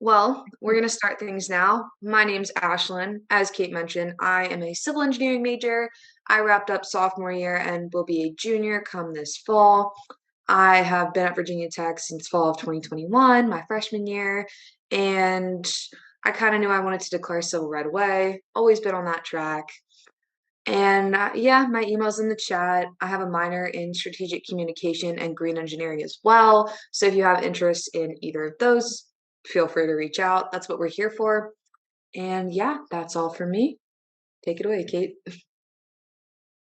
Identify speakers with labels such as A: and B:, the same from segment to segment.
A: Well, we're going to start things now. My name's Ashlyn. As Kate mentioned, I am a civil engineering major. I wrapped up sophomore year and will be a junior come this fall. I have been at Virginia Tech since fall of 2021, my freshman year, and I kind of knew I wanted to declare civil right away. Always been on that track. And yeah, my email's in the chat. I have a minor in strategic communication and green engineering as well. So if you have interest in either of those, feel free to reach out. That's what we're here for. And yeah, that's all for me. Take it away, Kate.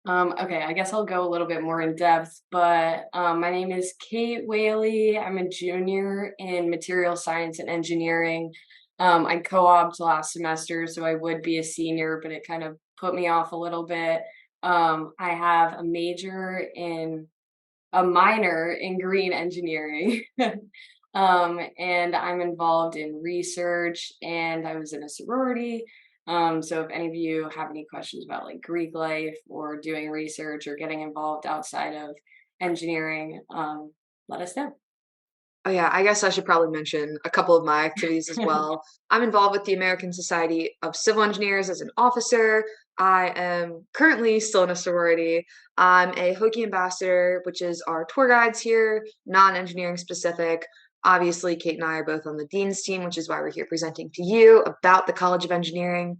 B: Okay, I guess I'll go a little bit more in depth, but my name is Kate Whaley. I'm a junior in material science and engineering. I co-opted last semester, so I would be a senior, but it kind of put me off a little bit. I have a minor in green engineering. And I'm involved in research and I was in a sorority. So if any of you have any questions about like Greek life or doing research or getting involved outside of engineering, let us know.
A: Oh yeah, I guess I should probably mention a couple of my activities as well. I'm involved with the American Society of Civil Engineers as an officer. I am currently still in a sorority. I'm a Hokie ambassador, which is our tour guides here, non-engineering specific. Obviously, Kate and I are both on the dean's team, which is why we're here presenting to you about the College of Engineering.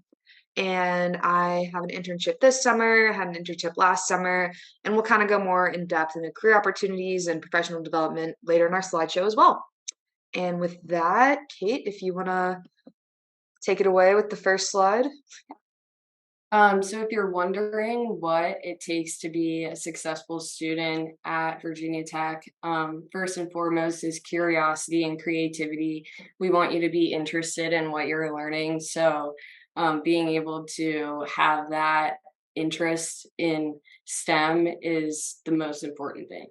A: And I have an internship this summer, had an internship last summer, and we'll kind of go more in depth into career opportunities and professional development later in our slideshow as well. And with that, Kate, if you want to take it away with the first slide.
B: So if you're wondering what it takes to be a successful student at Virginia Tech, first and foremost is curiosity and creativity. We want you to be interested in what you're learning. So being able to have that interest in STEM is the most important thing.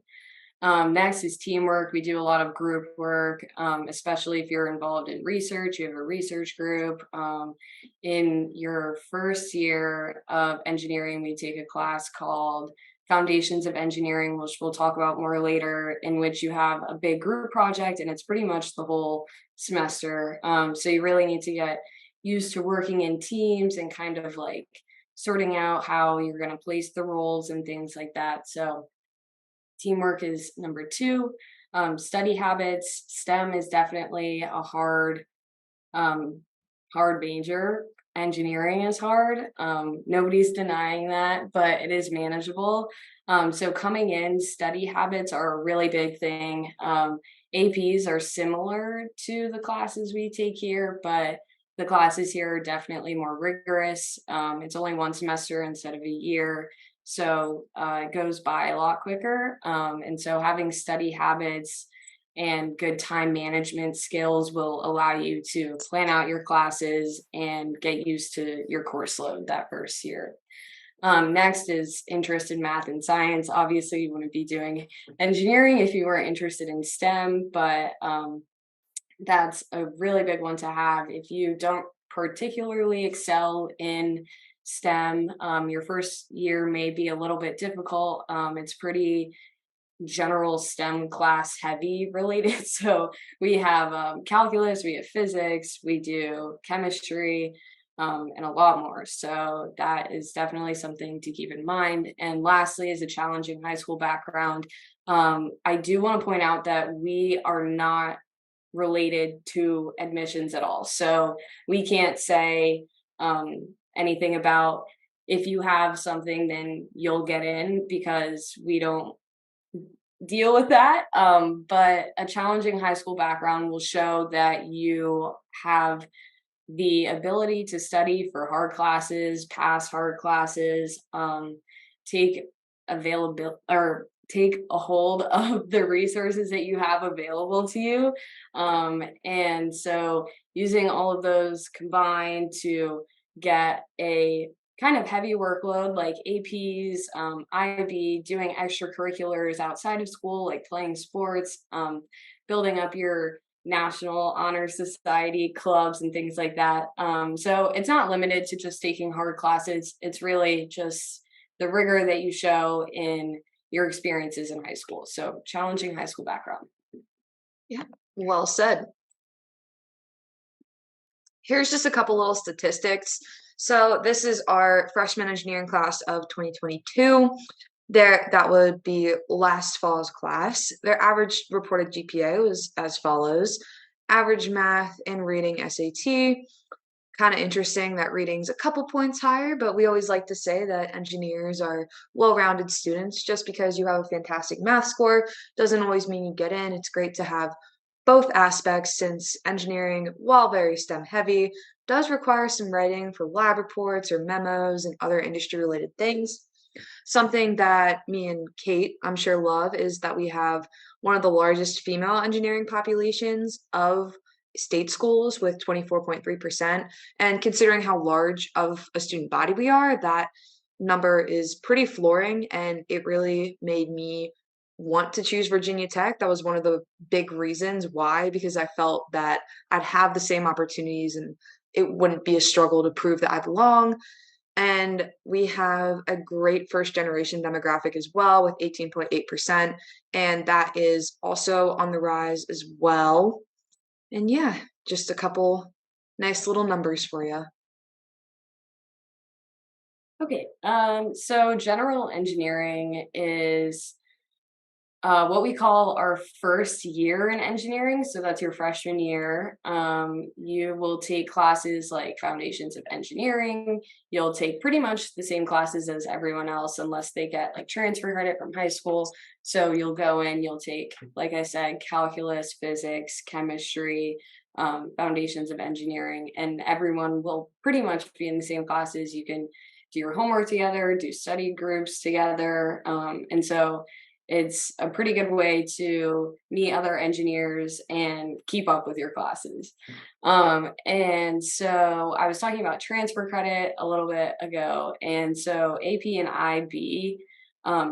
B: Next is teamwork. We do a lot of group work, especially if you're involved in research. You have a research group. In your first year of engineering, we take a class called Foundations of Engineering, which we'll talk about more later, in which you have a big group project, and it's pretty much the whole semester. So you really need to get used to working in teams and kind of like sorting out how you're going to place the roles and things like that. So teamwork is number two. Study habits. STEM is definitely a um, hard major. Engineering is hard. Nobody's denying that, but it is manageable. So coming in, study habits are a really big thing. APs are similar to the classes we take here, but the classes here are definitely more rigorous. It's only one semester instead of a year. So it goes by a lot quicker. And so having study habits and good time management skills will allow you to plan out your classes and get used to your course load that first year. Next is interest in math and science. Obviously, you wouldn't be doing engineering if you weren't interested in STEM, but that's a really big one to have. If you don't particularly excel in STEM, your first year may be a little bit difficult. It's pretty general STEM class heavy related. So we have calculus, we have physics, we do chemistry, and a lot more. So that is definitely something to keep in mind. And lastly, is a challenging high school background. I do want to point out that we are not related to admissions at all. So we can't say anything about if you have something, then you'll get in because we don't deal with that. But a challenging high school background will show that you have the ability to study for hard classes, pass hard classes, take available or take a hold of the resources that you have available to you. And so using all of those combined to get a kind of heavy workload like APs, IB, doing extracurriculars outside of school, like playing sports, building up your National Honor Society clubs and things like that. So it's not limited to just taking hard classes. It's really just the rigor that you show in your experiences in high school. So challenging high school background.
A: Yeah, well said. Here's just a couple little statistics. So this is our freshman engineering class of 2022. That would be last fall's class. Their average reported GPA was as follows. Average math and reading SAT. Kind of interesting that reading's a couple points higher, but we always like to say that engineers are well-rounded students. Just because you have a fantastic math score doesn't always mean you get in. It's great to have both aspects since engineering, while very STEM heavy, does require some writing for lab reports or memos and other industry related things. Something that me and Kate, I'm sure, love is that we have one of the largest female engineering populations of state schools with 24.3%. And considering how large of a student body we are, that number is pretty flooring. And it really made me want to choose Virginia Tech. That was one of the big reasons why, because I felt that I'd have the same opportunities and it wouldn't be a struggle to prove that I belong. And we have a great first generation demographic as well with 18.8%. And that is also on the rise as well. And yeah, just a couple nice little numbers for you.
B: Okay, so general engineering is what we call our first year in engineering. So that's your freshman year. You will take classes like Foundations of Engineering. You'll take pretty much the same classes as everyone else, unless they get like transfer credit from high school. So you'll go in, you'll take, like I said, calculus, physics, chemistry, Foundations of Engineering, and everyone will pretty much be in the same classes. You can do your homework together, do study groups together. And so it's a pretty good way to meet other engineers and keep up with your classes. And so I was talking about transfer credit a little bit ago. And so AP and IB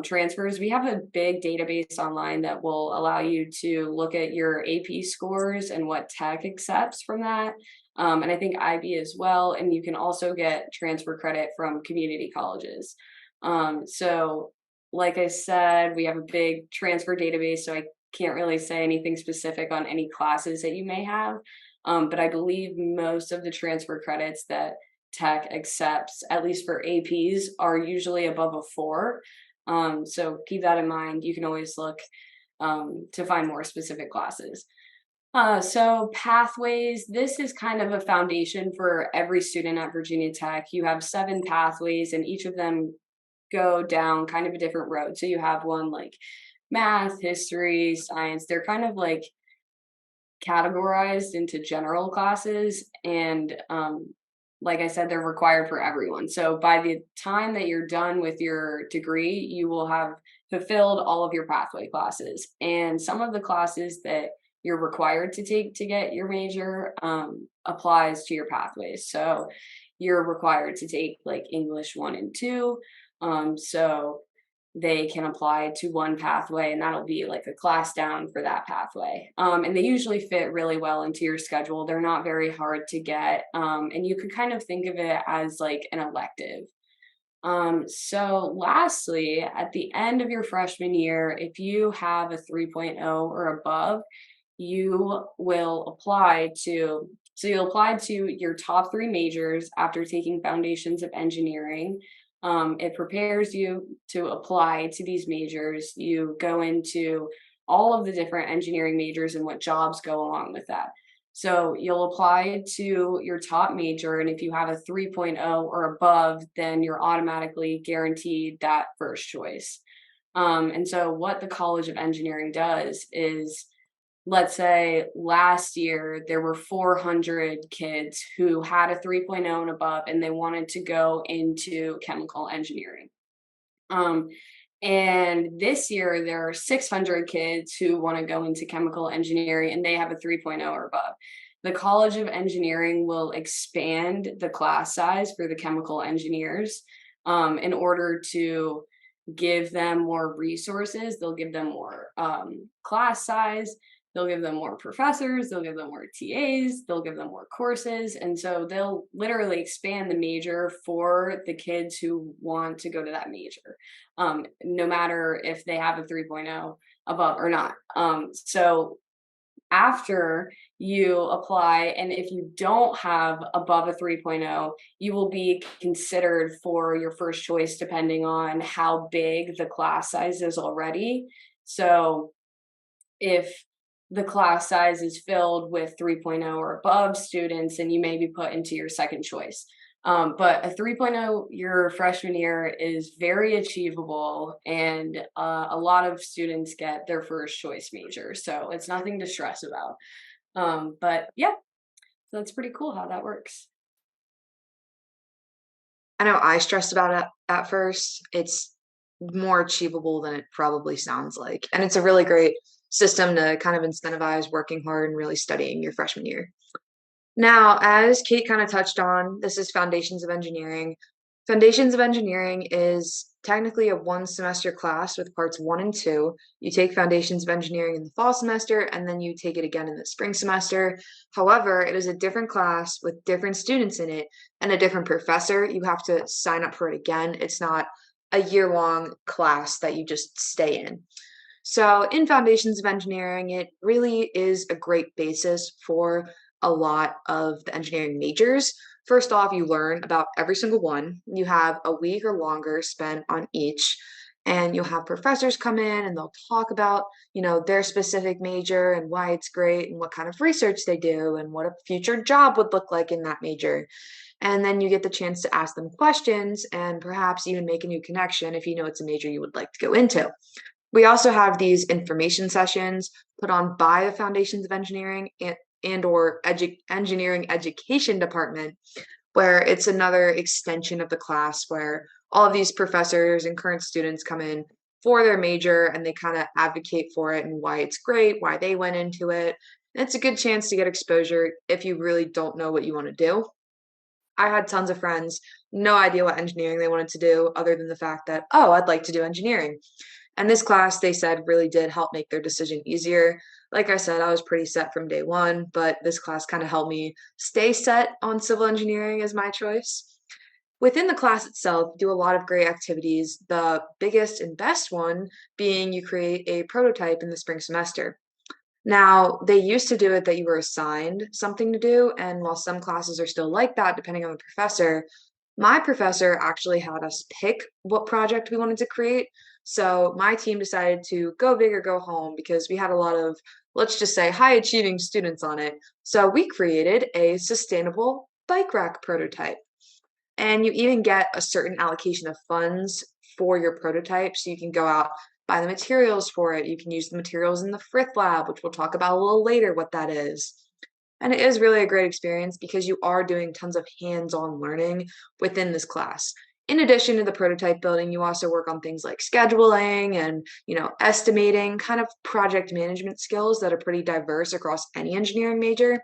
B: transfers, we have a big database online that will allow you to look at your AP scores and what tech accepts from that. And I think IB as well. And you can also get transfer credit from community colleges. So like I said, we have a big transfer database, so I can't really say anything specific on any classes that you may have. But I believe most of the transfer credits that tech accepts, at least for APs, are usually above a 4. So keep that in mind. You can always look to find more specific classes. So pathways, this is kind of a foundation for every student at Virginia Tech. You have 7 pathways, and each of them go down kind of a different road. So you have one like math, history, science. They're kind of like categorized into general classes. And like I said, they're required for everyone. So by the time that you're done with your degree, you will have fulfilled all of your pathway classes. And some of the classes that you're required to take to get your major applies to your pathways. So you're required to take like English 1 and 2. So they can apply to one pathway, and that'll be like a class down for that pathway. And they usually fit really well into your schedule. They're not very hard to get. And you could kind of think of it as like an elective. So lastly, at the end of your freshman year, if you have a 3.0 or above, you will apply to, so you'll apply to your top 3 majors after taking Foundations of Engineering. It prepares you to apply to these majors. You go into all of the different engineering majors and what jobs go along with that. So you'll apply to your top major, and if you have a 3.0 or above, then you're automatically guaranteed that first choice. And so what the College of Engineering does is, let's say last year there were 400 kids who had a 3.0 and above, and they wanted to go into chemical engineering. And this year there are 600 kids who want to go into chemical engineering, and they have a 3.0 or above. The College of Engineering will expand the class size for the chemical engineers in order to give them more resources. They'll give them more class size. They'll give them more professors, they'll give them more TAs, they'll give them more courses. And so they'll literally expand the major for the kids who want to go to that major, no matter if they have a 3.0 above or not. So after you apply, and if you don't have above a 3.0, you will be considered for your first choice depending on how big the class size is already. So if the class size is filled with 3.0 or above students, then you may be put into your second choice. But a 3.0 your freshman year is very achievable, and a lot of students get their first choice major. So it's nothing to stress about. But yeah, that's pretty cool how that works.
A: I know I stressed about it at first. It's more achievable than it probably sounds like. And it's a really great system to kind of incentivize working hard and really studying your freshman year. Now, as Kate kind of touched on, this is Foundations of Engineering. Foundations of Engineering is technically a one semester class with parts 1 and 2. You take Foundations of Engineering in the fall semester and then you take it again in the spring semester. However, it is a different class with different students in it and a different professor. You have to sign up for it again. It's not a year-long class that you just stay in. So, in Foundations of Engineering, it really is a great basis for a lot of the engineering majors. First off, you learn about every single one. You have a week or longer spent on each, and you'll have professors come in and they'll talk about, their specific major and why it's great and what kind of research they do and what a future job would look like in that major. And then you get the chance to ask them questions and perhaps even make a new connection if you know it's a major you would like to go into. We also have these information sessions put on by the Foundations of Engineering and or engineering education department, where it's another extension of the class where all of these professors and current students come in for their major and they kind of advocate for it and why it's great, why they went into it. And it's a good chance to get exposure if you really don't know what you want to do. I had tons of friends, no idea what engineering they wanted to do other than the fact that, oh, I'd like to do engineering. And this class, they said, really did help make their decision easier. Like I said, I was pretty set from day one, but this class kind of helped me stay set on civil engineering as my choice. Within the class itself, you do a lot of great activities, the biggest and best one being you create a prototype in the spring semester. Now, they used to do it that you were assigned something to do, and while some classes are still like that, depending on the professor, my professor actually had us pick what project we wanted to create. So my team decided to go big or go home because we had a lot of, let's just say, high achieving students on it. So we created a sustainable bike rack prototype. And you even get a certain allocation of funds for your prototype. So you can go out, buy the materials for it. You can use the materials in the Frith Lab, which we'll talk about a little later what that is. And it is really a great experience because you are doing tons of hands-on learning within this class. In addition to the prototype building, you also work on things like scheduling and, estimating, kind of project management skills that are pretty diverse across any engineering major.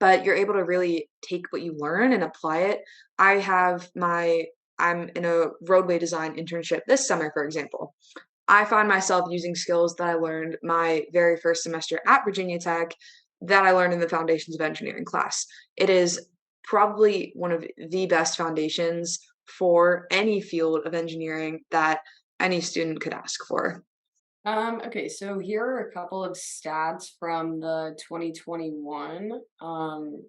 A: But you're able to really take what you learn and apply it. I'm in a roadway design internship this summer, for example. I find myself using skills that I learned my very first semester at Virginia Tech that I learned in the Foundations of Engineering class. It is probably one of the best foundations for any field of engineering that any student could ask for.
B: Okay, so here are a couple of stats from the 2021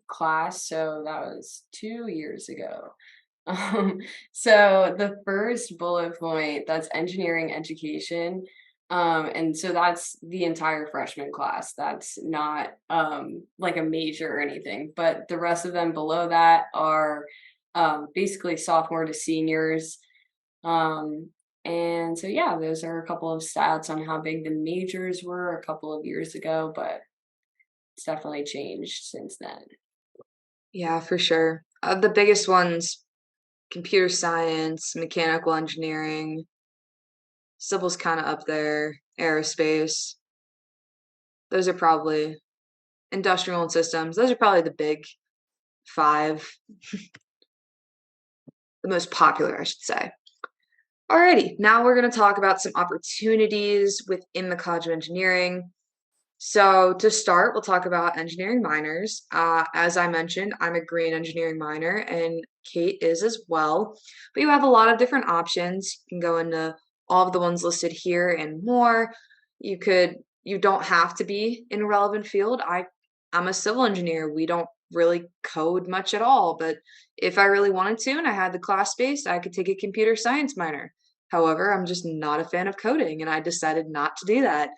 B: class. So that was 2 years ago. Um, so the first bullet point, that's engineering education. And so that's the entire freshman class. That's not like a major or anything, but the rest of them below that are basically sophomore to seniors. Um, and so, yeah, those are a couple of stats on how big the majors were a couple of years ago, but it's definitely changed since then.
A: Yeah, for sure. The biggest ones: computer science, mechanical engineering, civil's kind of up there, aerospace. Those are probably industrial and systems. Those are probably the big five, the most popular, I should say. Alrighty, now we're going to talk about some opportunities within the College of Engineering. So to start, we'll talk about engineering minors. As I mentioned, I'm a green engineering minor, and Kate is as well. But you have a lot of different options. You can go into all of the ones listed here and more. You could, you don't have to be in a relevant field. I'm a civil engineer. We don't really code much at all, but if I really wanted to and I had the class space, I could take a computer science minor. However, I'm just not a fan of coding and I decided not to do that.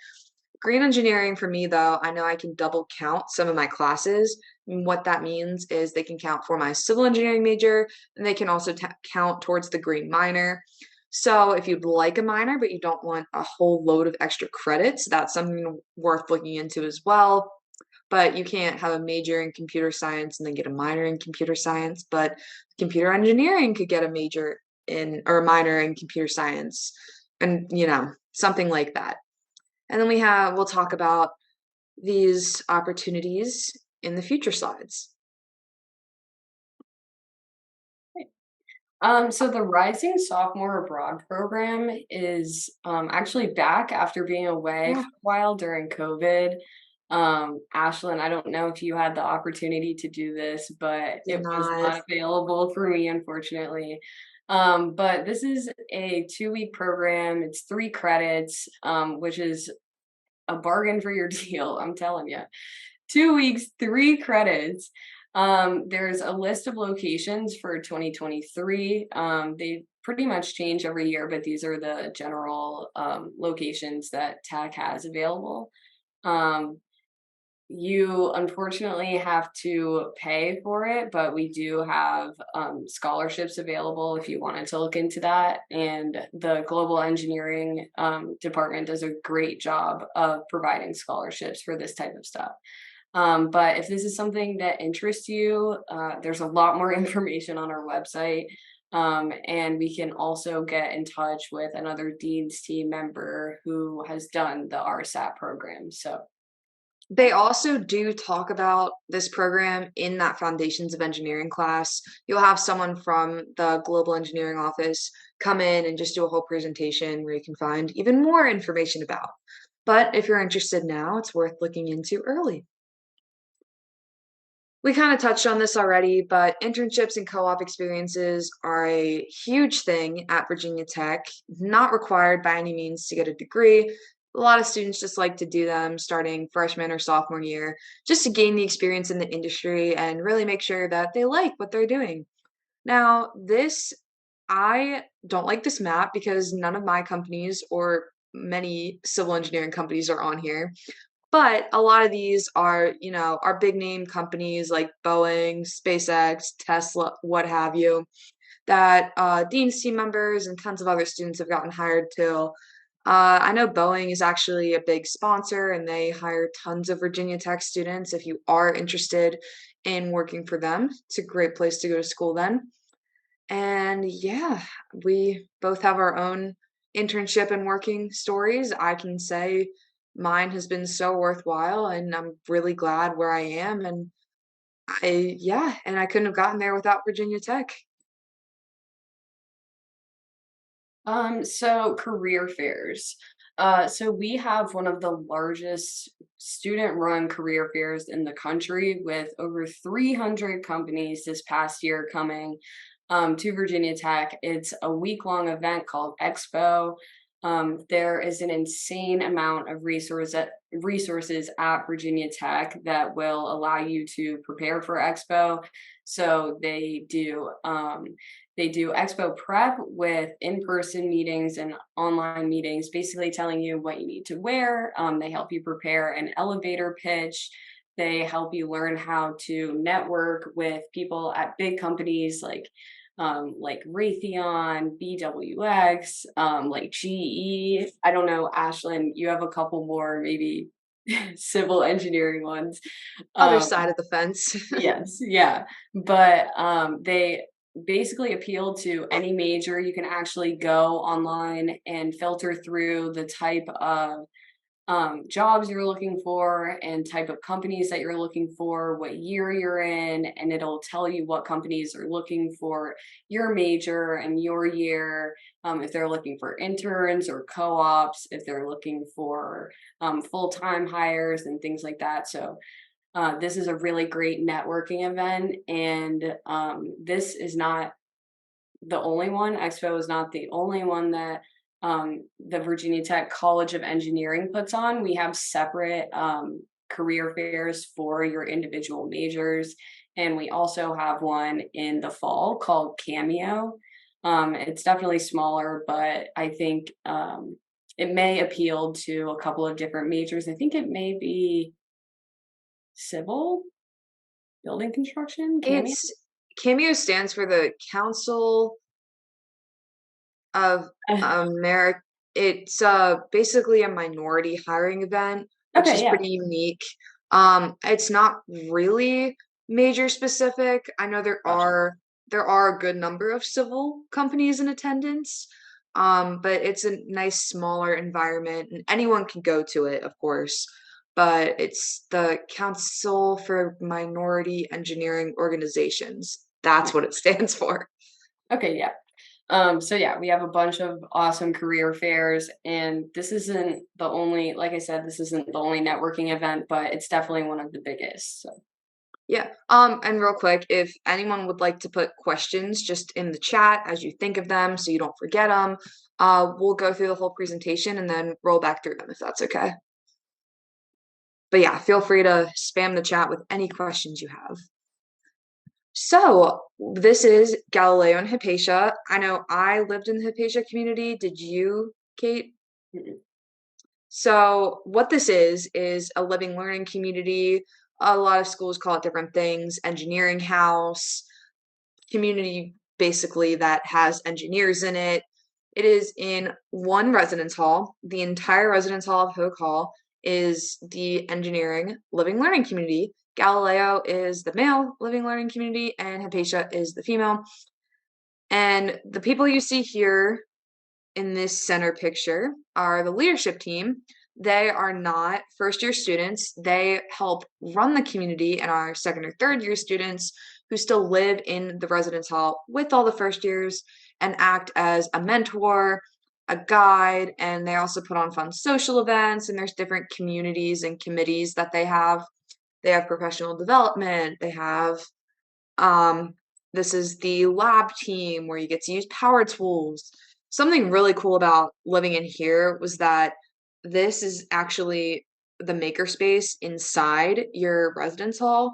A: Green engineering for me, though, I know I can double count some of my classes. And what that means is they can count for my civil engineering major and they can also count towards the green minor. So if you'd like a minor, but you don't want a whole load of extra credits, that's something worth looking into as well. But you can't have a major in computer science and then get a minor in computer science. But computer engineering could get a major in or a minor in computer science and, something like that. And then we'll talk about these opportunities in the future slides.
B: So the Rising Sophomore Abroad program is actually back after being away for
A: Yeah,
B: a while during COVID. Ashlyn, I don't know if you had the opportunity to do this, but
A: did
B: it was
A: not.
B: not available for me, unfortunately. But this is a 2-week program. It's 3 credits, which is a bargain for your deal, I'm telling you. 2 weeks, 3 credits. There's a list of locations for 2023. They pretty much change every year, but these are the general locations that TAC has available. Um, you unfortunately have to pay for it, but we do have scholarships available if you wanted to look into that. And the global engineering department does a great job of providing scholarships for this type of stuff. But if this is something that interests you, there's a lot more information on our website. And we can also get in touch with another Dean's team member who has done the RSAT program. So
A: They also do talk about this program in that Foundations of Engineering class. You'll have someone from the Global Engineering office come in and just do a whole presentation where you can find even more information about. But if you're interested now, it's worth looking into early. We kind of touched on this already, but internships and co-op experiences are a huge thing at Virginia Tech, not required by any means to get a degree. A lot of students just like to do them starting freshman or sophomore year just to gain the experience in the industry and really make sure that they like what they're doing. Now, I don't like this map because none of my companies or many civil engineering companies are on here. But a lot of these are, are big name companies like Boeing, SpaceX, Tesla, what have you, that Dean's team members and tons of other students have gotten hired to. I know Boeing is actually a big sponsor and they hire tons of Virginia Tech students. If you are interested in working for them, it's a great place to go to school then. And yeah, we both have our own internship and working stories. I can say mine has been so worthwhile and I'm really glad where I am. And I couldn't have gotten there without Virginia Tech.
B: So career fairs. So we have one of the largest student-run career fairs in the country with over 300 companies this past year coming to Virginia Tech. It's a week-long event called Expo. There is an insane amount of resources at Virginia Tech that will allow you to prepare for Expo. So they do Expo prep with in-person meetings and online meetings, basically telling you what you need to wear. They help you prepare an elevator pitch. They help you learn how to network with people at big companies like Raytheon, BWX, like GE. I don't know, Ashlyn, you have a couple more maybe civil engineering ones.
A: Other
B: Um,
A: side of the fence.
B: yes, yeah. But they basically appeal to any major. You can actually go online and filter through the type of jobs you're looking for and type of companies that you're looking for, what year you're in, and it'll tell you what companies are looking for your major and your year. If they're looking for interns or co-ops, if they're looking for full-time hires and things like that. So this is a really great networking event, and this is not the only one. Expo is not the only one that the Virginia Tech College of Engineering puts on. We have separate career fairs for your individual majors, and we also have one in the fall called Cameo. It's definitely smaller, but I think it may appeal to a couple of different majors. I think it may be civil building construction. Cameo.
A: It's Cameo stands for the Council of America. It's basically a minority hiring event, which
B: Okay,
A: is
B: yeah,
A: pretty unique. It's not really major specific. I know
B: gotcha.
A: there are a good number of civil companies in attendance. But it's a nice smaller environment and anyone can go to it, of course. But it's the Council for Minority Engineering Organizations. That's what it stands for.
B: Okay, yeah. So yeah, we have a bunch of awesome career fairs, and this isn't the only, like I said, this isn't the only networking event, but it's definitely one of the biggest. So,
A: Yeah. And real quick, if anyone would like to put questions just in the chat as you think of them so you don't forget them, we'll go through the whole presentation and then roll back through them if that's okay. But yeah, feel free to spam the chat with any questions you have. So, this is Galileo and Hypatia. I know I lived in the Hypatia community. Did you, Kate?
B: mm,
A: So, what this is a living learning community. A lot of schools call it different things, engineering house, community basically that has engineers in it. It is in one residence hall. The entire residence hall of Hoag Hall is the engineering living learning community. Galileo is the male living learning community, and Hypatia is the female. And the people you see here in this center picture are the leadership team. They are not first year students. They help run the community and are second or third year students who still live in the residence hall with all the first years and act as a mentor, a guide, and they also put on fun social events. And there's different communities and committees that they have. They have professional development. They have um, this is the lab team where you get to use power tools. Something really cool about living in here was that this is actually the makerspace inside your residence hall.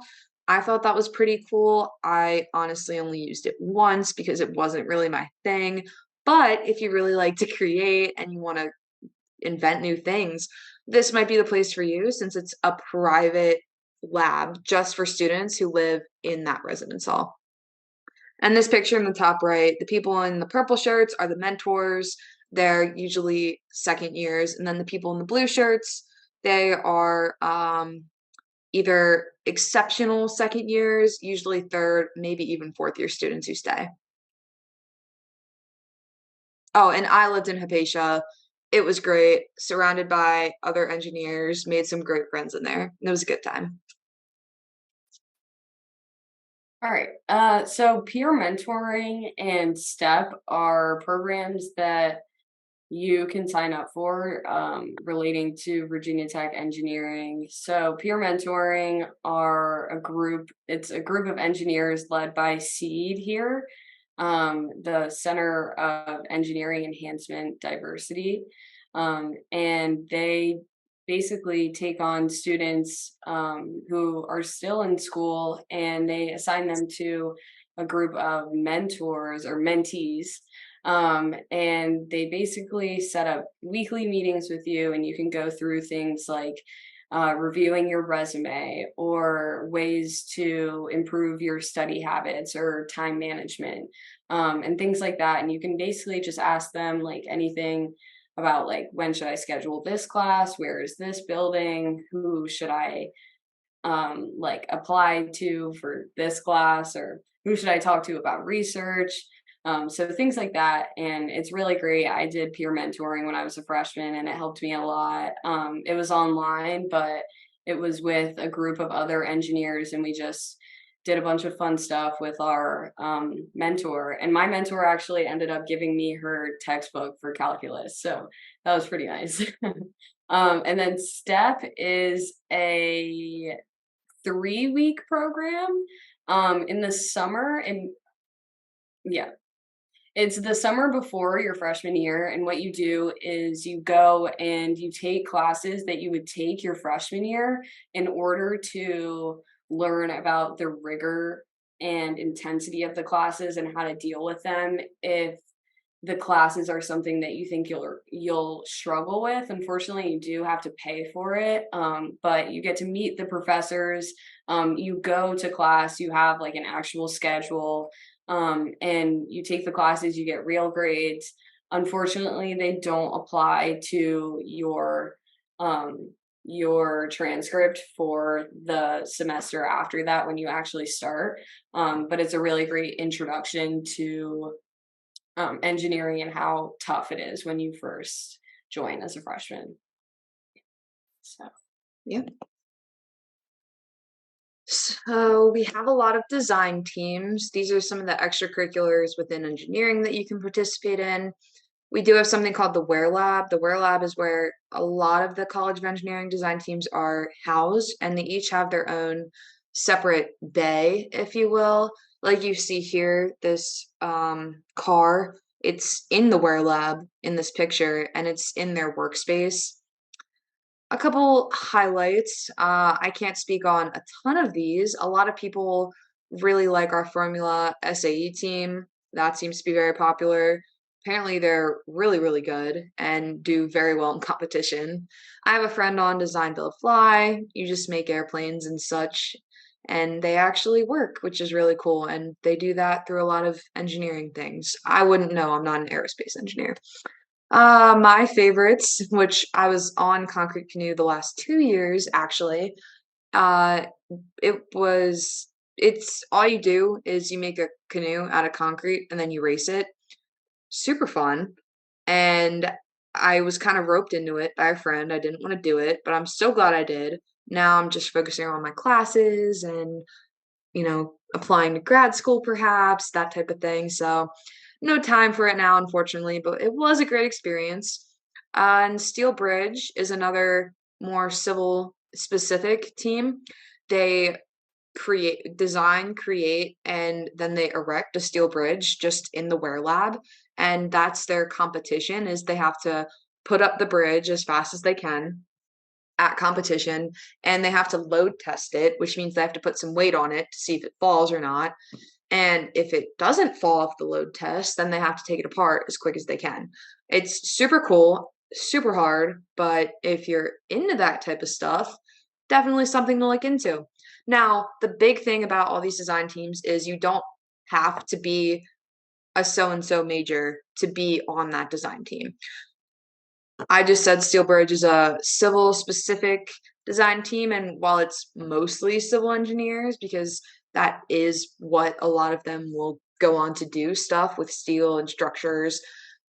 A: I thought that was pretty cool. I honestly only used it once because it wasn't really my thing. But if you really like to create and you want to invent new things, this might be the place for you since it's a private lab just for students who live in that residence hall. And this picture in the top right, the people in the purple shirts are the mentors. They're usually second years. And then the people in the blue shirts, they are either exceptional second years, usually third, maybe even fourth year students who stay. Oh, and I lived in Hypatia. It was great, surrounded by other engineers, made some great friends in there. It was a good time.
B: all right. So peer mentoring and STEP are programs that you can sign up for relating to Virginia Tech engineering. So peer mentoring are it's a group of engineers led by SEED here, the Center of Engineering Enhancement Diversity. And they basically take on students who are still in school and they assign them to a group of mentors or mentees, and they basically set up weekly meetings with you, and you can go through things like reviewing your resume or ways to improve your study habits or time management, and things like that. And you can basically just ask them like anything about like, when should I schedule this class? Where is this building? Who should I like apply to for this class, or who should I talk to about research? So things like that. And it's really great. I did peer mentoring when I was a freshman and it helped me a lot. It was online, but it was with a group of other engineers, and we just did a bunch of fun stuff with our mentor. And my mentor actually ended up giving me her textbook for calculus. So that was pretty nice. And then STEP is a 3-week program in the summer. And yeah, It's the summer before your freshman year, and what you do is you go and you take classes that you would take your freshman year in order to learn about the rigor and intensity of the classes and how to deal with them if the classes are something that you think you'll struggle with. Unfortunately, you do have to pay for it, but you get to meet the professors. You go to class, you have like an actual schedule, and you take the classes. You get real grades. Unfortunately, they don't apply to your transcript for the semester after that when you actually start. But it's a really great introduction to engineering and how tough it is when you first join as a freshman. So,
A: Yeah. So we have a lot of design teams. These are some of the extracurriculars within engineering that you can participate in. We do have something called the Ware Lab. The Ware Lab is where a lot of the College of Engineering design teams are housed, and they each have their own separate bay, if you will. Like you see here, this car, it's in the Ware Lab in this picture, and it's in their workspace. A couple highlights. I can't speak on a ton of these. A lot of people really like our Formula SAE team. That seems to be very popular. Apparently, they're really, really good and do very well in competition. I have a friend on Design Build Fly. You just make airplanes and such, and they actually work, which is really cool. And they do that through a lot of engineering things. I wouldn't know. I'm not an aerospace engineer. My favorites, which I was on Concrete Canoe the last 2 years, actually. Uh, it's all you do is you make a canoe out of concrete and then you race it. Super fun. And I was kind of roped into it by a friend. I didn't want to do it, but I'm so glad I did. Now I'm just focusing on my classes and, applying to grad school perhaps, that type of thing. So no time for it now, unfortunately, but it was a great experience. And Steel Bridge is another more civil specific team. They create, and then they erect a steel bridge just in the Ware Lab. And that's their competition is they have to put up the bridge as fast as they can at competition, and they have to load test it, which means they have to put some weight on it to see if it falls or not. And if it doesn't fall off the load test, then they have to take it apart as quick as they can. It's super cool, super hard, but if you're into that type of stuff, definitely something to look into. Now, the big thing about all these design teams is you don't have to be a so and so major to be on that design team. I just said Steel Bridge is a civil specific design team, and while it's mostly civil engineers, because that is what a lot of them will go on to do stuff with steel and structures,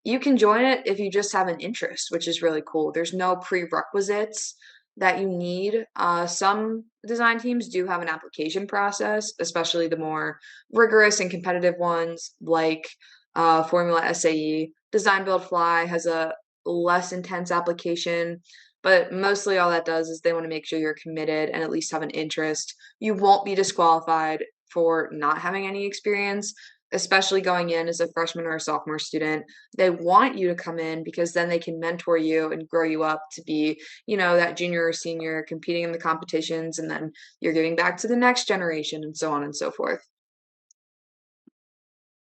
A: you can join it if you just have an interest, which is really cool. There's no prerequisites that you need. Some design teams do have an application process, especially the more rigorous and competitive ones like Formula SAE. Design Build Fly has a less intense application, but mostly all that does is they want to make sure you're committed and at least have an interest. You won't be disqualified for not having any experience, especially going in as a freshman or a sophomore student. They want you to come in because then they can mentor you and grow you up to be, that junior or senior competing in the competitions, and then you're giving back to the next generation and so on and so forth.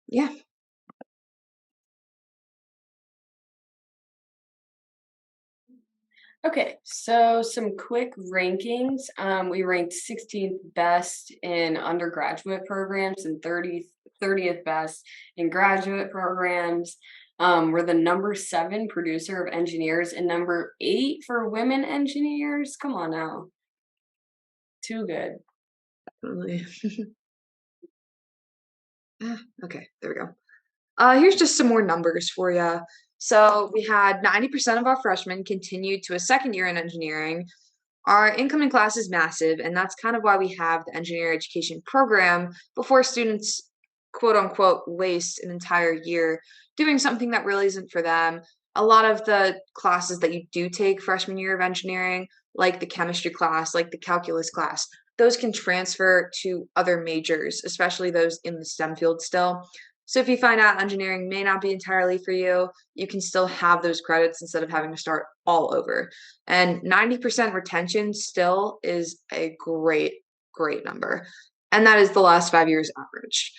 A: Yeah.
B: okay, so some quick rankings. We ranked 16th best in undergraduate programs and 30th best in graduate programs. We're the number 7 producer of engineers and number 8 for women engineers. Come on now. Too good.
A: Definitely. Okay, there we go. Here's just some more numbers for you. So we had 90% of our freshmen continued to a second year in engineering. Our incoming class is massive, and that's kind of why we have the engineer education program before students, quote unquote, waste an entire year doing something that really isn't for them. A lot of the classes that you do take freshman year of engineering, like the chemistry class, like the calculus class, those can transfer to other majors, especially those in the STEM field still. So if you find out engineering may not be entirely for you, you can still have those credits instead of having to start all over. And 90% retention still is a great number. And that is the last 5 years average.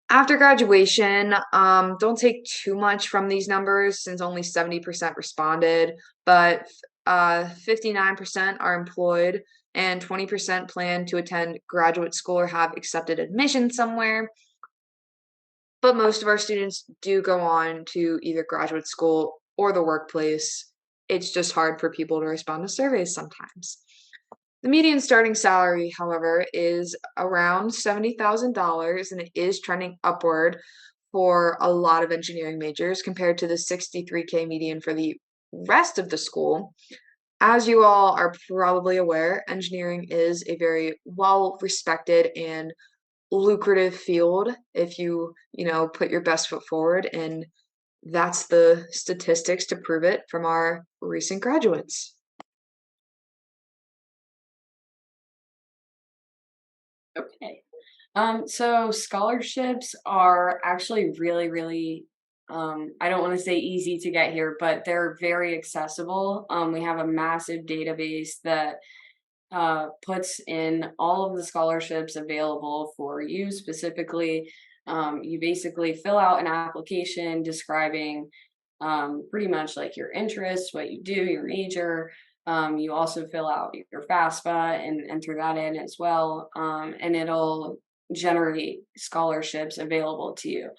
A: After graduation, don't take too much from these numbers since only 70% responded, but 59% are employed and 20% plan to attend graduate school or have accepted admission somewhere. But most of our students do go on to either graduate school or the workplace. It's just hard for people to respond to surveys sometimes. The median starting salary, however, is around $70,000 and it is trending upward for a lot of engineering majors compared to the 63K median for the rest of the school. As you all are probably aware, engineering is a very well respected and lucrative field if you put your best foot forward, and that's the statistics to prove it from our recent graduates.
B: Okay. So scholarships are actually really, really, I don't want to say easy to get here, but they're very accessible. We have a massive database that puts in all of the scholarships available for you specifically. You basically fill out an application describing pretty much like your interests, what you do, your major. You also fill out your FAFSA and enter that in as well, and it'll generate scholarships available to you.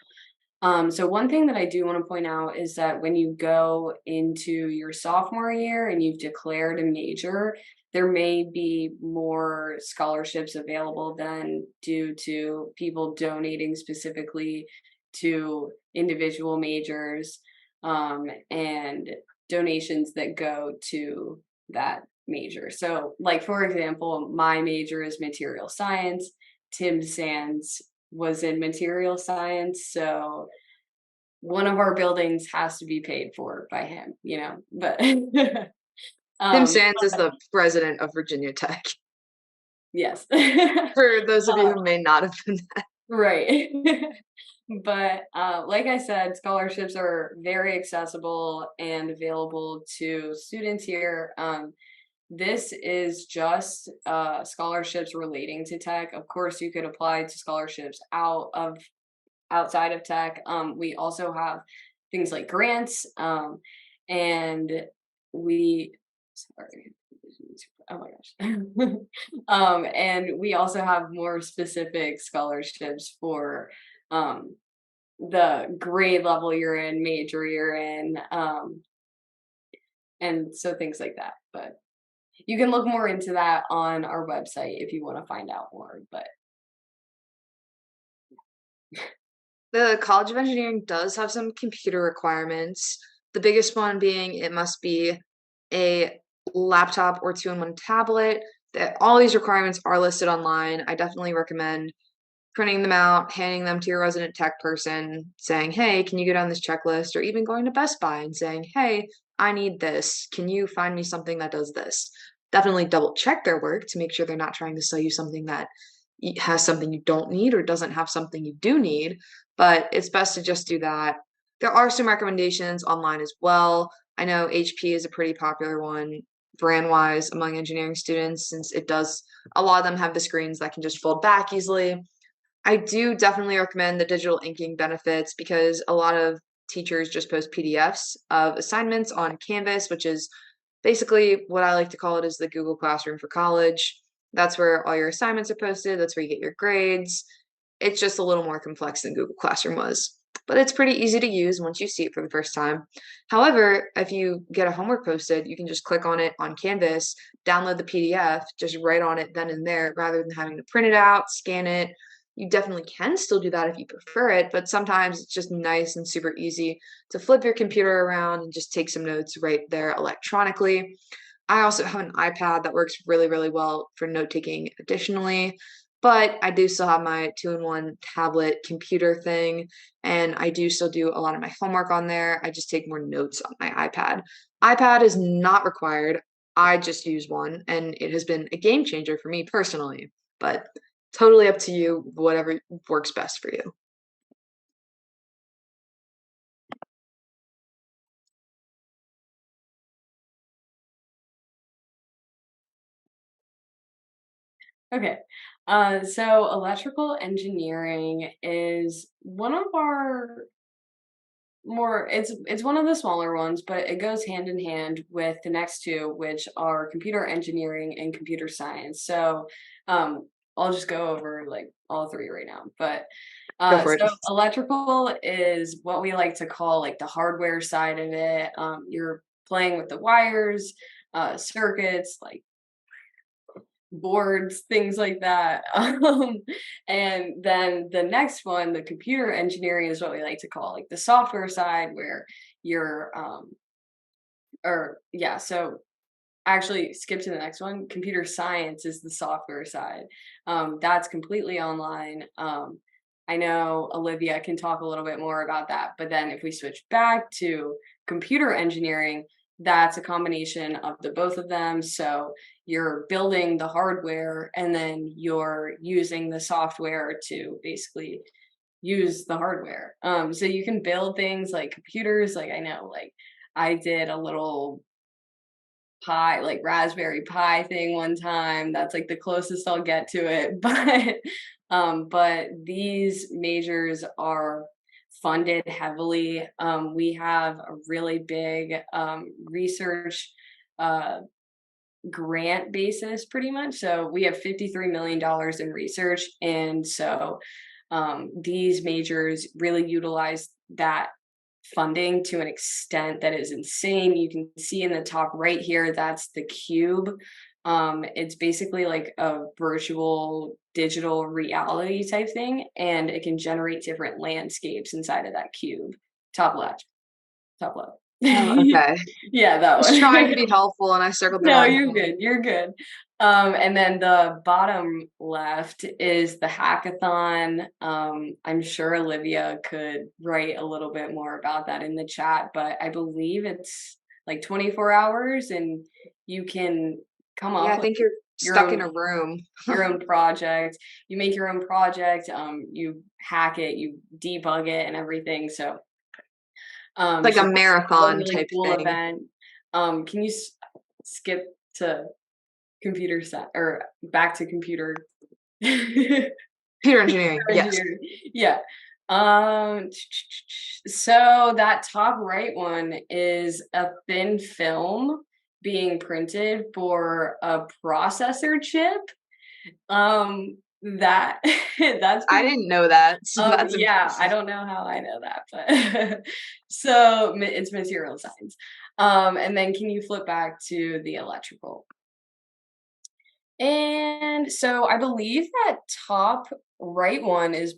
B: So one thing that I do want to point out is that when you go into your sophomore year and you've declared a major, there may be more scholarships available than due to people donating specifically to individual majors, and donations that go to that major. So, like for example, my major is material science. Tim Sands was in material science, so one of our buildings has to be paid for by him, but
A: Tim
B: um
A: Sands is the president of Virginia Tech,
B: yes.
A: for those of you who may not have been.
B: Right. But like I said, scholarships are very accessible and available to students here. This is just scholarships relating to tech. Of course, you could apply to scholarships outside of tech. We also have things like grants, and we sorry. Oh my gosh. And we also have more specific scholarships for the grade level you're in, major you're in, and so things like that. But you can look more into that on our website if you want to find out more. But
A: The College of Engineering does have some computer requirements. The biggest one being it must be a laptop or two-in-one tablet. That all these requirements are listed online. I definitely recommend printing them out, handing them to your resident tech person, saying, "Hey, can you go down this checklist?" Or even going to Best Buy and saying, "Hey, I need this. Can you find me something that does this?" Definitely double check their work to make sure they're not trying to sell you something that has something you don't need or doesn't have something you do need, but it's best to just do that. There are some recommendations online as well. I know HP is a pretty popular one brand wise among engineering students since it does a lot of them have the screens that can just fold back easily. I do definitely recommend the digital inking benefits because a lot of teachers just post PDFs of assignments on Canvas, which is basically what I like to call it is the Google Classroom for college. That's where all your assignments are posted, that's where you get your grades. It's just a little more complex than Google Classroom was, but it's pretty easy to use once you see it for the first time. However, if you get a homework posted, you can just click on it on Canvas, download the PDF, just write on it then and there rather than having to print it out, scan it. You definitely can still do that if you prefer it, but sometimes it's just nice and super easy to flip your computer around and just take some notes right there electronically. I also have an iPad that works really, really well for note taking additionally, but I do still have my two-in-one tablet computer thing, and I do still do a lot of my homework on there. I just take more notes on my iPad. iPad is not required. I just use one, and it has been a game changer for me personally, but totally up to you, whatever works best for you.
B: Okay. So electrical engineering is one of our more it's one of the smaller ones, but it goes hand in hand with the next two, which are computer engineering and computer science. So I'll just go over like all three right now. But
A: Go for it.
B: so electrical is what we like to call like the hardware side of it. You're playing with the wires, circuits, like boards, things like that. And then the next one, the computer engineering is what we like to call like the software side where you're or yeah, so actually skip to the next one. Computer science is the software side. That's completely online. I know Olivia can talk a little bit more about that, but then if we switch back to computer engineering, that's a combination of the both of them. So you're building the hardware and then you're using the software to basically use the hardware. So you can build things like computers, like I know, like I did a little Pi like Raspberry Pi thing one time. That's like the closest I'll get to it. But these majors are funded heavily. We have a really big research uh, grant basis pretty much. So we have $53 million in research. And so these majors really utilize that funding to an extent that is insane. You can see in the top right here, that's the cube. It's basically like a virtual digital reality type thing, and it can generate different landscapes inside of that cube. Top left, top left.
A: Oh, okay.
B: Yeah, that
A: Was trying to
B: one.
A: be helpful and I circled the
B: No,
A: wrong
B: you're
A: one.
B: good. You're good. And then the bottom left is the hackathon. I'm sure Olivia could write a little bit more about that in the chat, but I believe it's like 24 hours and you can come
A: Yeah,
B: up
A: I
B: with
A: think you're
B: your
A: stuck in
B: own
A: a room.
B: your own project. You make your own project, you hack it, you debug it and everything.
A: Like a
B: So this is a
A: marathon
B: really
A: type
B: cool
A: thing.
B: event. Can you skip to computer set or back to computer
A: Computer engineering, yes.
B: engineering. Yeah. Um, so that top right one is a thin film being printed for a processor chip. That that's
A: I
B: pretty.
A: didn't know that, so that's
B: Yeah, I
A: impressive.
B: don't know how I know that, but so it's material science. And then can you flip back to the electrical? And so I believe that top right one is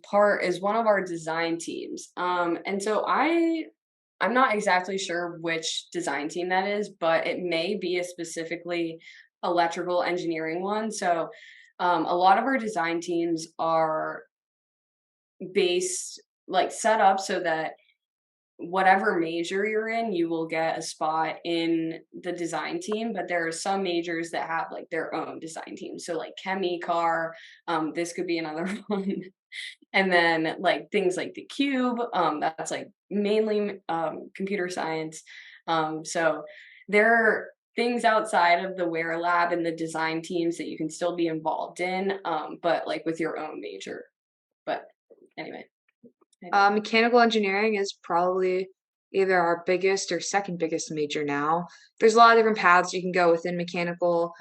B: one of our design teams. And so I'm not exactly sure which design team that is, but it may be a specifically electrical engineering one. So a lot of our design teams are based like set up so that whatever major you're in, you will get a spot in the design team. But there are some majors that have like their own design team. So like Chemi Car, this could be another one. And then like things like the Cube, that's like mainly computer science. So there are things outside of the Wear Lab and the design teams that you can still be involved in, but like with your own major. But anyway.
A: Mechanical engineering is probably either our biggest or second biggest major now. There's a lot of different paths you can go within mechanical.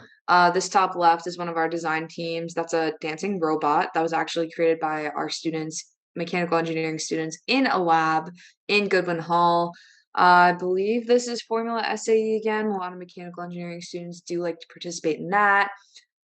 A: This top left is one of our design teams. That's a dancing robot that was actually created by our students, mechanical engineering students, in a lab in Goodwin Hall. I believe this is Formula SAE again. A lot of mechanical engineering students do like to participate in that.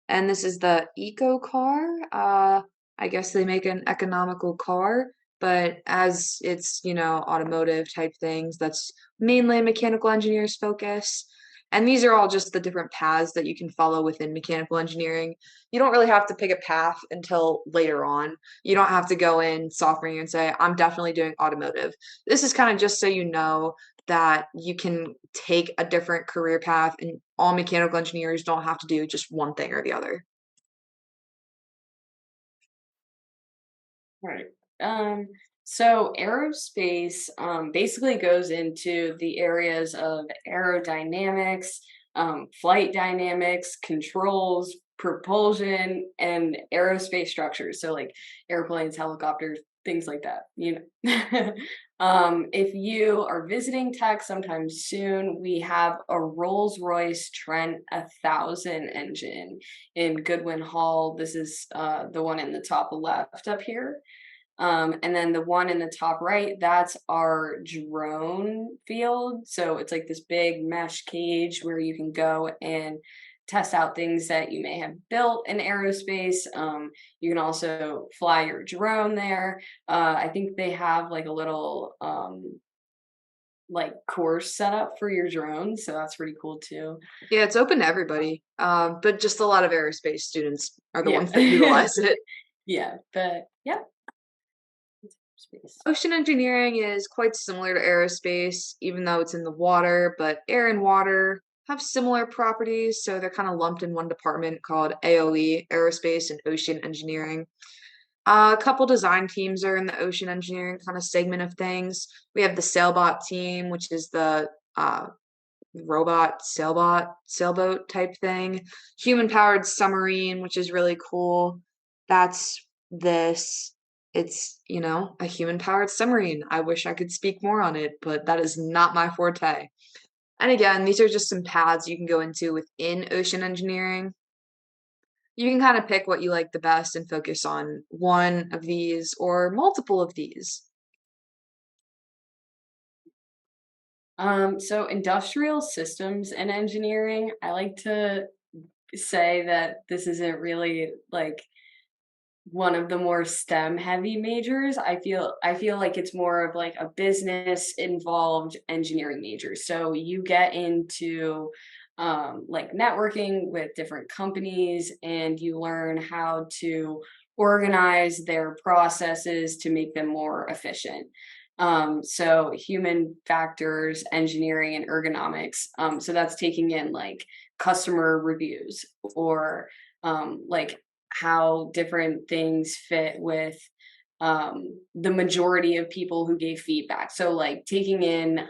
A: And this is the Eco Car. I guess they make an economical car, but as it's, automotive type things, that's mainly mechanical engineers focus. And these are all just the different paths that you can follow within mechanical engineering. You don't really have to pick a path until later on. You don't have to go in sophomore year and say, I'm definitely doing automotive. This is kind of just so you know that you can take a different career path, and all mechanical engineers don't have to do just one thing or the other.
B: Right. Um, so aerospace basically goes into the areas of aerodynamics, flight dynamics, controls, propulsion and aerospace structures. So like airplanes, helicopters, things like that, you know. If you are visiting tech sometime soon, we have a Rolls-Royce Trent 1000 engine in Goodwin Hall. This is the one in the top left up here. And then the one in the top right, that's our drone field. So it's like this big mesh cage where you can go and test out things that you may have built in aerospace. You can also fly your drone there. I think they have like a little like course set up for your drone, so that's pretty cool too.
A: Yeah, it's open to everybody, but just a lot of aerospace students are the
B: Yeah.
A: ones that utilize it.
B: Yeah, but yeah, space.
A: Ocean engineering is quite similar to aerospace, even though it's in the water, but air and water have similar properties, so they're kind of lumped in one department called AOE, Aerospace and Ocean Engineering. A couple design teams are in the ocean engineering kind of segment of things. We have the Sailbot team, which is the robot sailboat type thing. Human powered submarine, which is really cool. That's this. It's, a human powered submarine. I wish I could speak more on it, but that is not my forte. And again, these are just some paths you can go into within ocean engineering. You can kind of pick what you like the best and focus on one of these or multiple of these.
B: So industrial systems and engineering, I like to say that this isn't really like one of the more STEM heavy majors. I feel like it's more of like a business involved engineering major. So you get into like networking with different companies and you learn how to organize their processes to make them more efficient. So human factors, engineering, and ergonomics. So that's taking in like customer reviews or like how different things fit with the majority of people who gave feedback. So like taking in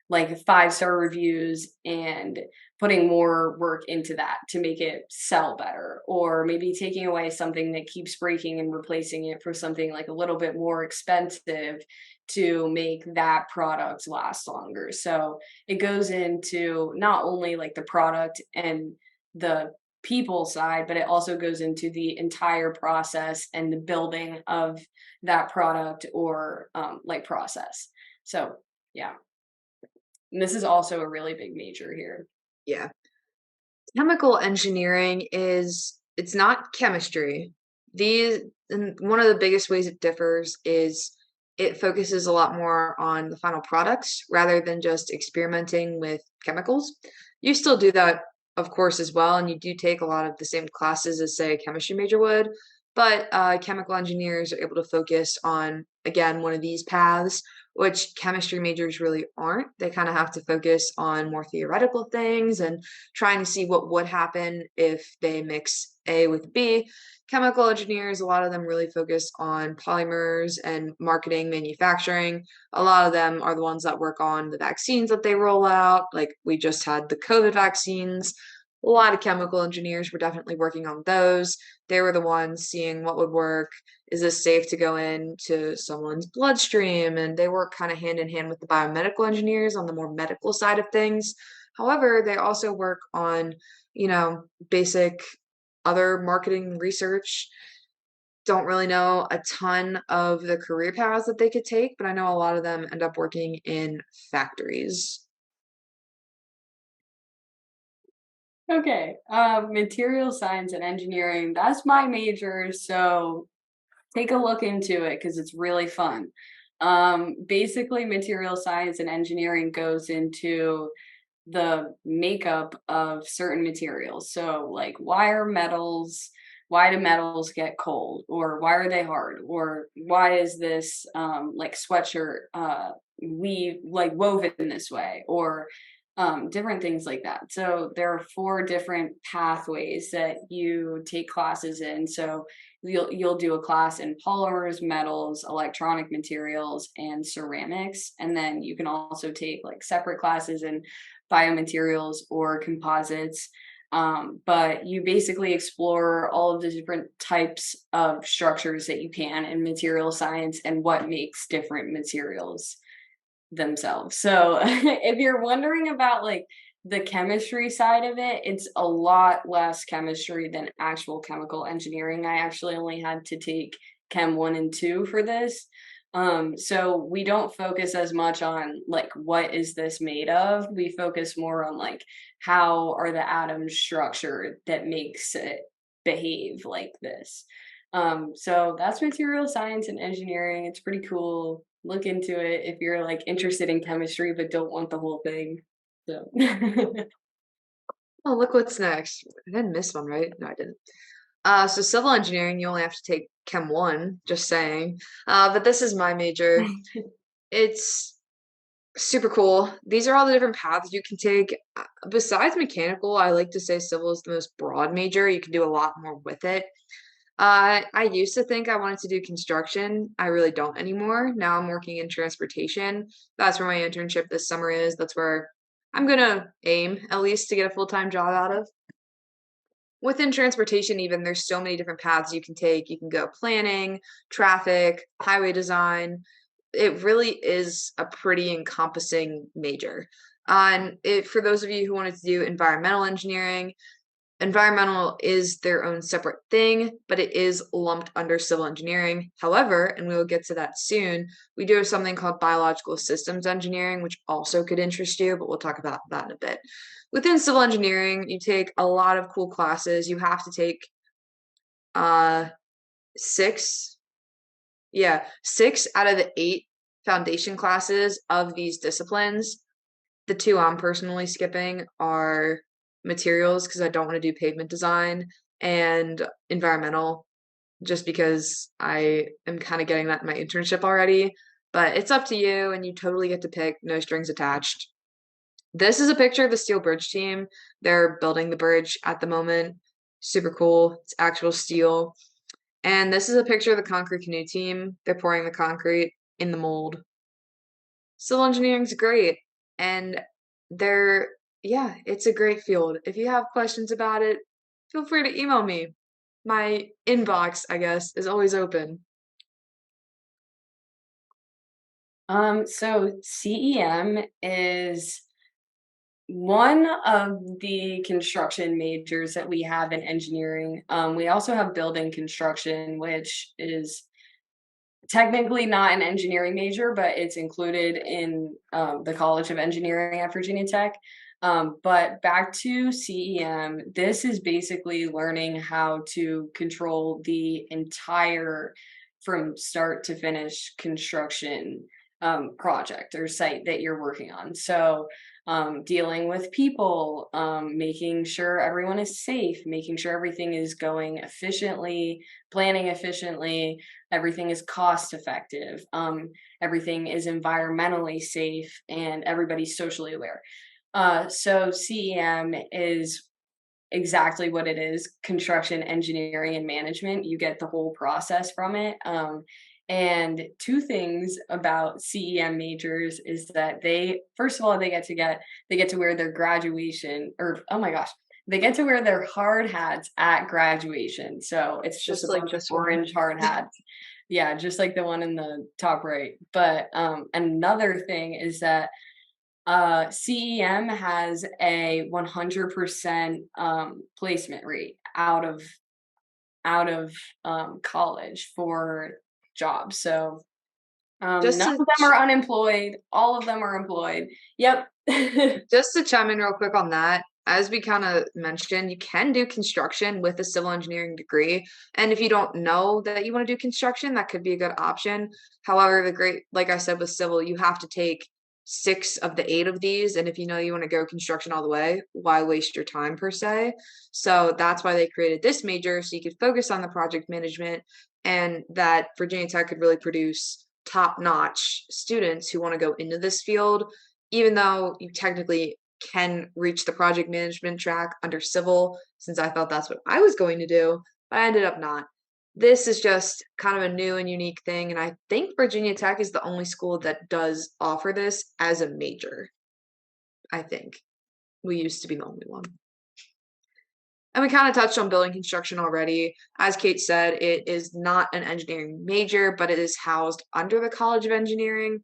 B: like 5-star reviews and putting more work into that to make it sell better, or maybe taking away something that keeps breaking and replacing it for something like a little bit more expensive to make that product last longer. So it goes into not only like the product and the people side, but it also goes into the entire process and the building of that product or like process. So yeah, and this is also a really big major here.
A: Yeah. Chemical engineering it's not chemistry. These and one of the biggest ways it differs is it focuses a lot more on the final products rather than just experimenting with chemicals. You still do that, of course, as well, and you do take a lot of the same classes as, say, a chemistry major would, but chemical engineers are able to focus on, again, one of these paths, which chemistry majors really aren't. They kind of have to focus on more theoretical things and trying to see what would happen if they mix A with B. Chemical engineers, a lot of them really focus on polymers and marketing, manufacturing. A lot of them are the ones that work on the vaccines that they roll out. Like we just had the COVID vaccines. A lot of chemical engineers were definitely working on those. They were the ones seeing what would work. Is this safe to go into someone's bloodstream? And they work kind of hand in hand with the biomedical engineers on the more medical side of things. However, they also work on, basic other marketing research. Don't really know a ton of the career paths that they could take, but I know a lot of them end up working in factories.
B: Okay, material science and engineering, that's my major, so take a look into it because it's really fun. Basically, material science and engineering goes into the makeup of certain materials. So, like, why do metals get cold? Or why are they hard? Or why is this like sweatshirt woven this way? Or different things like that. So there are 4 different pathways that you take classes in. So you'll do a class in polymers, metals, electronic materials, and ceramics, and then you can also take like separate classes in biomaterials or composites. But you basically explore all of the different types of structures that you can in material science and what makes different materials themselves. So if you're wondering about like the chemistry side of it, it's a lot less chemistry than actual chemical engineering. I actually only had to take Chem 1 and 2 for this. So we don't focus as much on like what is this made of. We focus more on like how are the atoms structured that makes it behave like this. So that's material science and engineering. It's pretty cool. Look into it if you're like interested in chemistry but don't want the whole thing. So
A: Oh, look what's next. I didn't miss one, right? No, I didn't. So civil engineering, you only have to take Chem 1, just saying. But this is my major. It's super cool. These are all the different paths you can take. Besides mechanical, I like to say civil is the most broad major. You can do a lot more with it. I used to think I wanted to do construction. I really don't anymore. Now I'm working in transportation. That's where my internship this summer is. That's where I'm gonna aim at least to get a full-time job out of. Within transportation, even there's so many different paths you can take. You can go planning, traffic, highway design. It really is a pretty encompassing major. And for those of you who wanted to do environmental engineering, environmental is their own separate thing, but it is lumped under civil engineering. However, and we will get to that soon, we do have something called biological systems engineering, which also could interest you, but we'll talk about that in a bit. Within civil engineering, you take a lot of cool classes. You have to take uh six, yeah, 6 out of the 8 foundation classes of these disciplines. The two I'm personally skipping are materials because I don't want to do pavement design and environmental just because I am kind of getting that in my internship already. But it's up to you and you totally get to pick, no strings attached. This is a picture of the steel bridge team. They're building the bridge at the moment. Super cool. It's actual steel. And this is a picture of the concrete canoe team. They're pouring the concrete in the mold. Civil engineering's great. And they're, yeah, it's a great field. If you have questions about it, feel free to email me. My inbox, I guess, is always open.
B: so CEM is one of the construction majors that we have in engineering. We also have building construction, which is technically not an engineering major, but it's included in the College of Engineering at Virginia Tech. But back to CEM, this is basically learning how to control the entire, from start to finish construction project or site that you're working on. So dealing with people, making sure everyone is safe, making sure everything is going efficiently, planning efficiently, everything is cost effective, everything is environmentally safe, and everybody's socially aware. So CEM is exactly what it is: construction engineering and management. You get the whole process from it. And two things about CEM majors is that they, first of all, they get to wear their graduation, or oh my gosh, they get to wear their hard hats at graduation. So it's just
A: Just
B: a
A: like
B: bunch of
A: this one.
B: orange hard hats. Yeah, just like the one in the top right. But another thing is that CEM has a 100% placement rate out of college for jobs. So
A: Just
B: none
A: to
B: of them are unemployed. All of them are employed. Yep.
A: just to chime in real quick on that, as we kind of mentioned, you can do construction with a civil engineering degree. And if you don't know that you want to do construction, that could be a good option. However, like I said, with civil, you have to take 6 of the 8 of these. And if you know you want to go construction all the way, why waste your time per se? So that's why they created this major so you could focus on the project management and that Virginia Tech could really produce top-notch students who want to go into this field even though you technically can reach the project management track under civil, since I thought that's what I was going to do, but I ended up not. This is just kind of a new and unique thing, and I think Virginia Tech is the only school that does offer this as a major. I think we used to be the only one. And we kind of touched on building construction already. As Kate said, it is not an engineering major, but it is housed under the College of Engineering.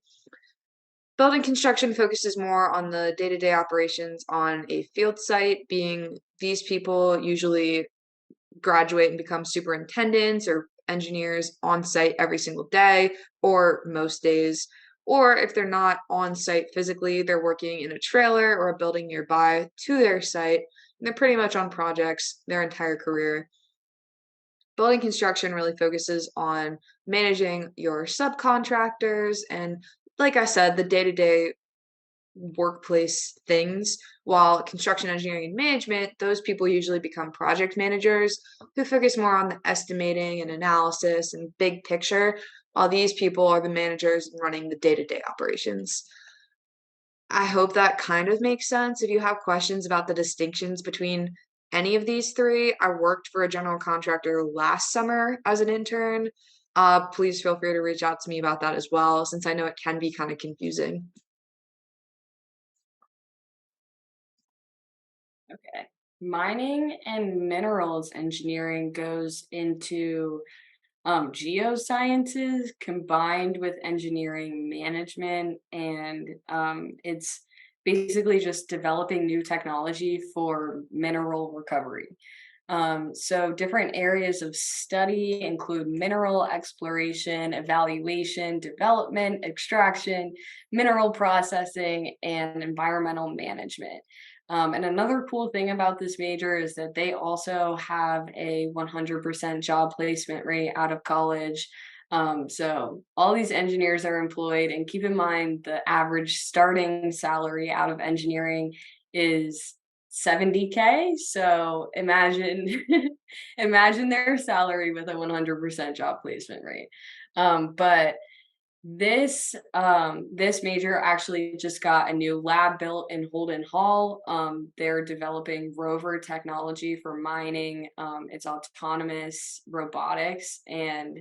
A: Building construction focuses more on the day to day operations on a field site, being these people usually graduate and become superintendents or engineers on site every single day or most days. Or if they're not on site physically, they're working in a trailer or a building nearby to their site. And they're pretty much on projects their entire career. Building construction really focuses on managing your subcontractors and, like I said, the day to day workplace things, while construction engineering and management, those people usually become project managers who focus more on the estimating and analysis and big picture, while these people are the managers running the day-to-day operations. I hope that kind of makes sense. If you have questions about the distinctions between any of these three, I worked for a general contractor last summer as an intern. Please feel free to reach out to me about that as well, since I know it can be kind of confusing.
B: Okay. Mining and minerals engineering goes into geosciences combined with engineering management, and it's basically just developing new technology for mineral recovery. So different areas of study include mineral exploration, evaluation, development, extraction, mineral processing, and environmental management. And another cool thing about this major is that they also have a 100% job placement rate out of college. So all these engineers are employed, and keep in mind the average starting salary out of engineering is 70K. So imagine imagine their salary with a 100% job placement rate. But this major actually just got a new lab built in Holden Hall. They're developing rover technology for mining. It's autonomous robotics, and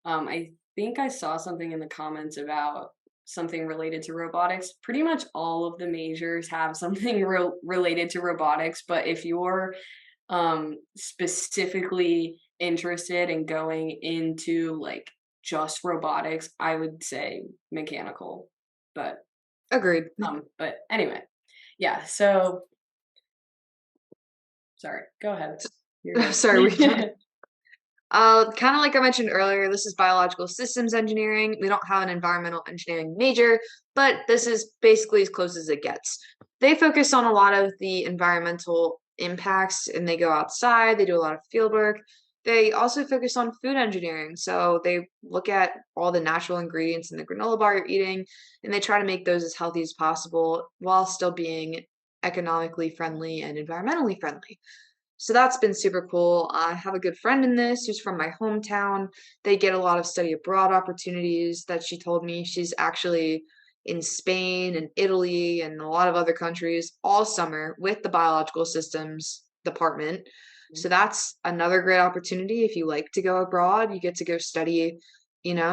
B: I think I saw something in the comments about something related to robotics. Pretty much all of the majors have something related to robotics, but if you're specifically interested in going into like just robotics, I would say mechanical. But
A: Agreed.
B: but anyway, yeah. So sorry, go ahead. You're
A: Sorry, we
B: good.
A: kind of like I mentioned earlier, this is biological systems engineering. We don't have an environmental engineering major, but this is basically as close as it gets. They focus on a lot of the environmental impacts and they go outside, they do a lot of field work. They also focus on food engineering. So they look at all the natural ingredients in the granola bar you're eating and they try to make those as healthy as possible while still being economically friendly and environmentally friendly. So that's been super cool. I have a good friend in this who's from my hometown. They get a lot of study abroad opportunities that she told me. She's actually in Spain and Italy and a lot of other countries all summer with the biological systems department. So that's another great opportunity if you like to go abroad. You get to go study,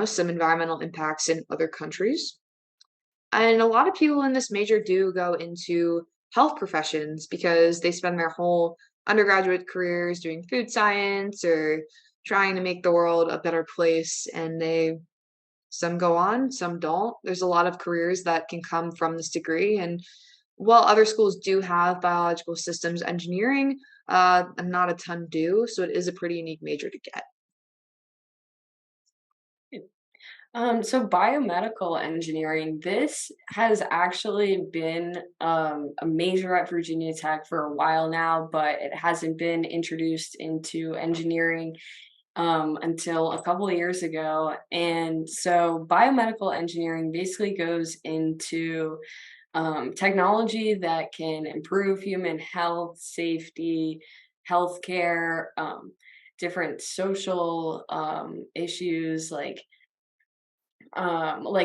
A: some environmental impacts in other countries. And a lot of people in this major do go into health professions because they spend their whole undergraduate careers doing food science or trying to make the world a better place. And some go on, some don't. There's a lot of careers that can come from this degree. And while other schools do have biological systems engineering, not a ton do. So it is a pretty unique major to get.
B: So biomedical engineering, this has actually been a major at Virginia Tech for a while now, but it hasn't been introduced into engineering until a couple of years ago. And so biomedical engineering basically goes into technology that can improve human health, safety, healthcare, different social issues like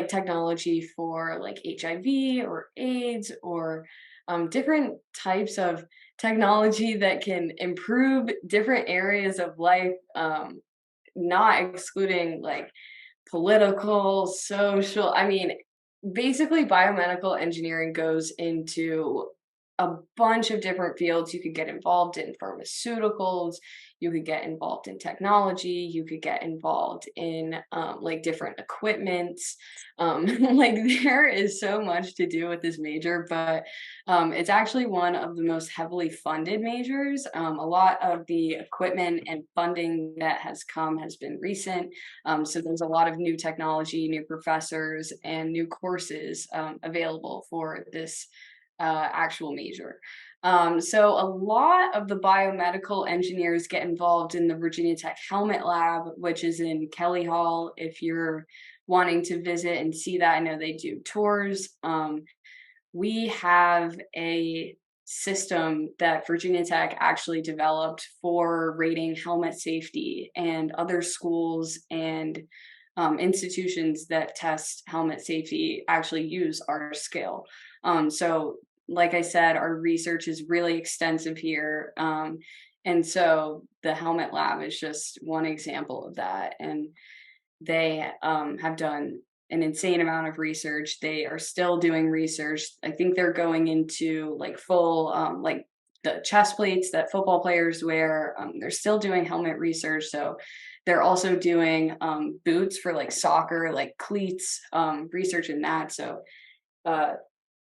B: technology for like HIV or AIDS or different types of technology that can improve different areas of life, not excluding like political, social. I mean, basically, biomedical engineering goes into a bunch of different fields. You could get involved in pharmaceuticals, you could get involved in technology, you could get involved in like different equipment. Like there is so much to do with this major, but it's actually one of the most heavily funded majors. A lot of the equipment and funding that has come has been recent. So there's a lot of new technology, new professors, and new courses available for this actual major. So a lot of the biomedical engineers get involved in the Virginia Tech Helmet Lab, which is in Kelly Hall. If you're wanting to visit and see that, I know they do tours. We have a system that Virginia Tech actually developed for rating helmet safety, and other schools and institutions that test helmet safety actually use our scale. So like I said, our research is really extensive here. And so the Helmet Lab is just one example of that. And they have done an insane amount of research. They are still doing research. I think they're going into like full, like the chest plates that football players wear. They're still doing helmet research. So they're also doing boots for like soccer, like cleats, research in that. So uh,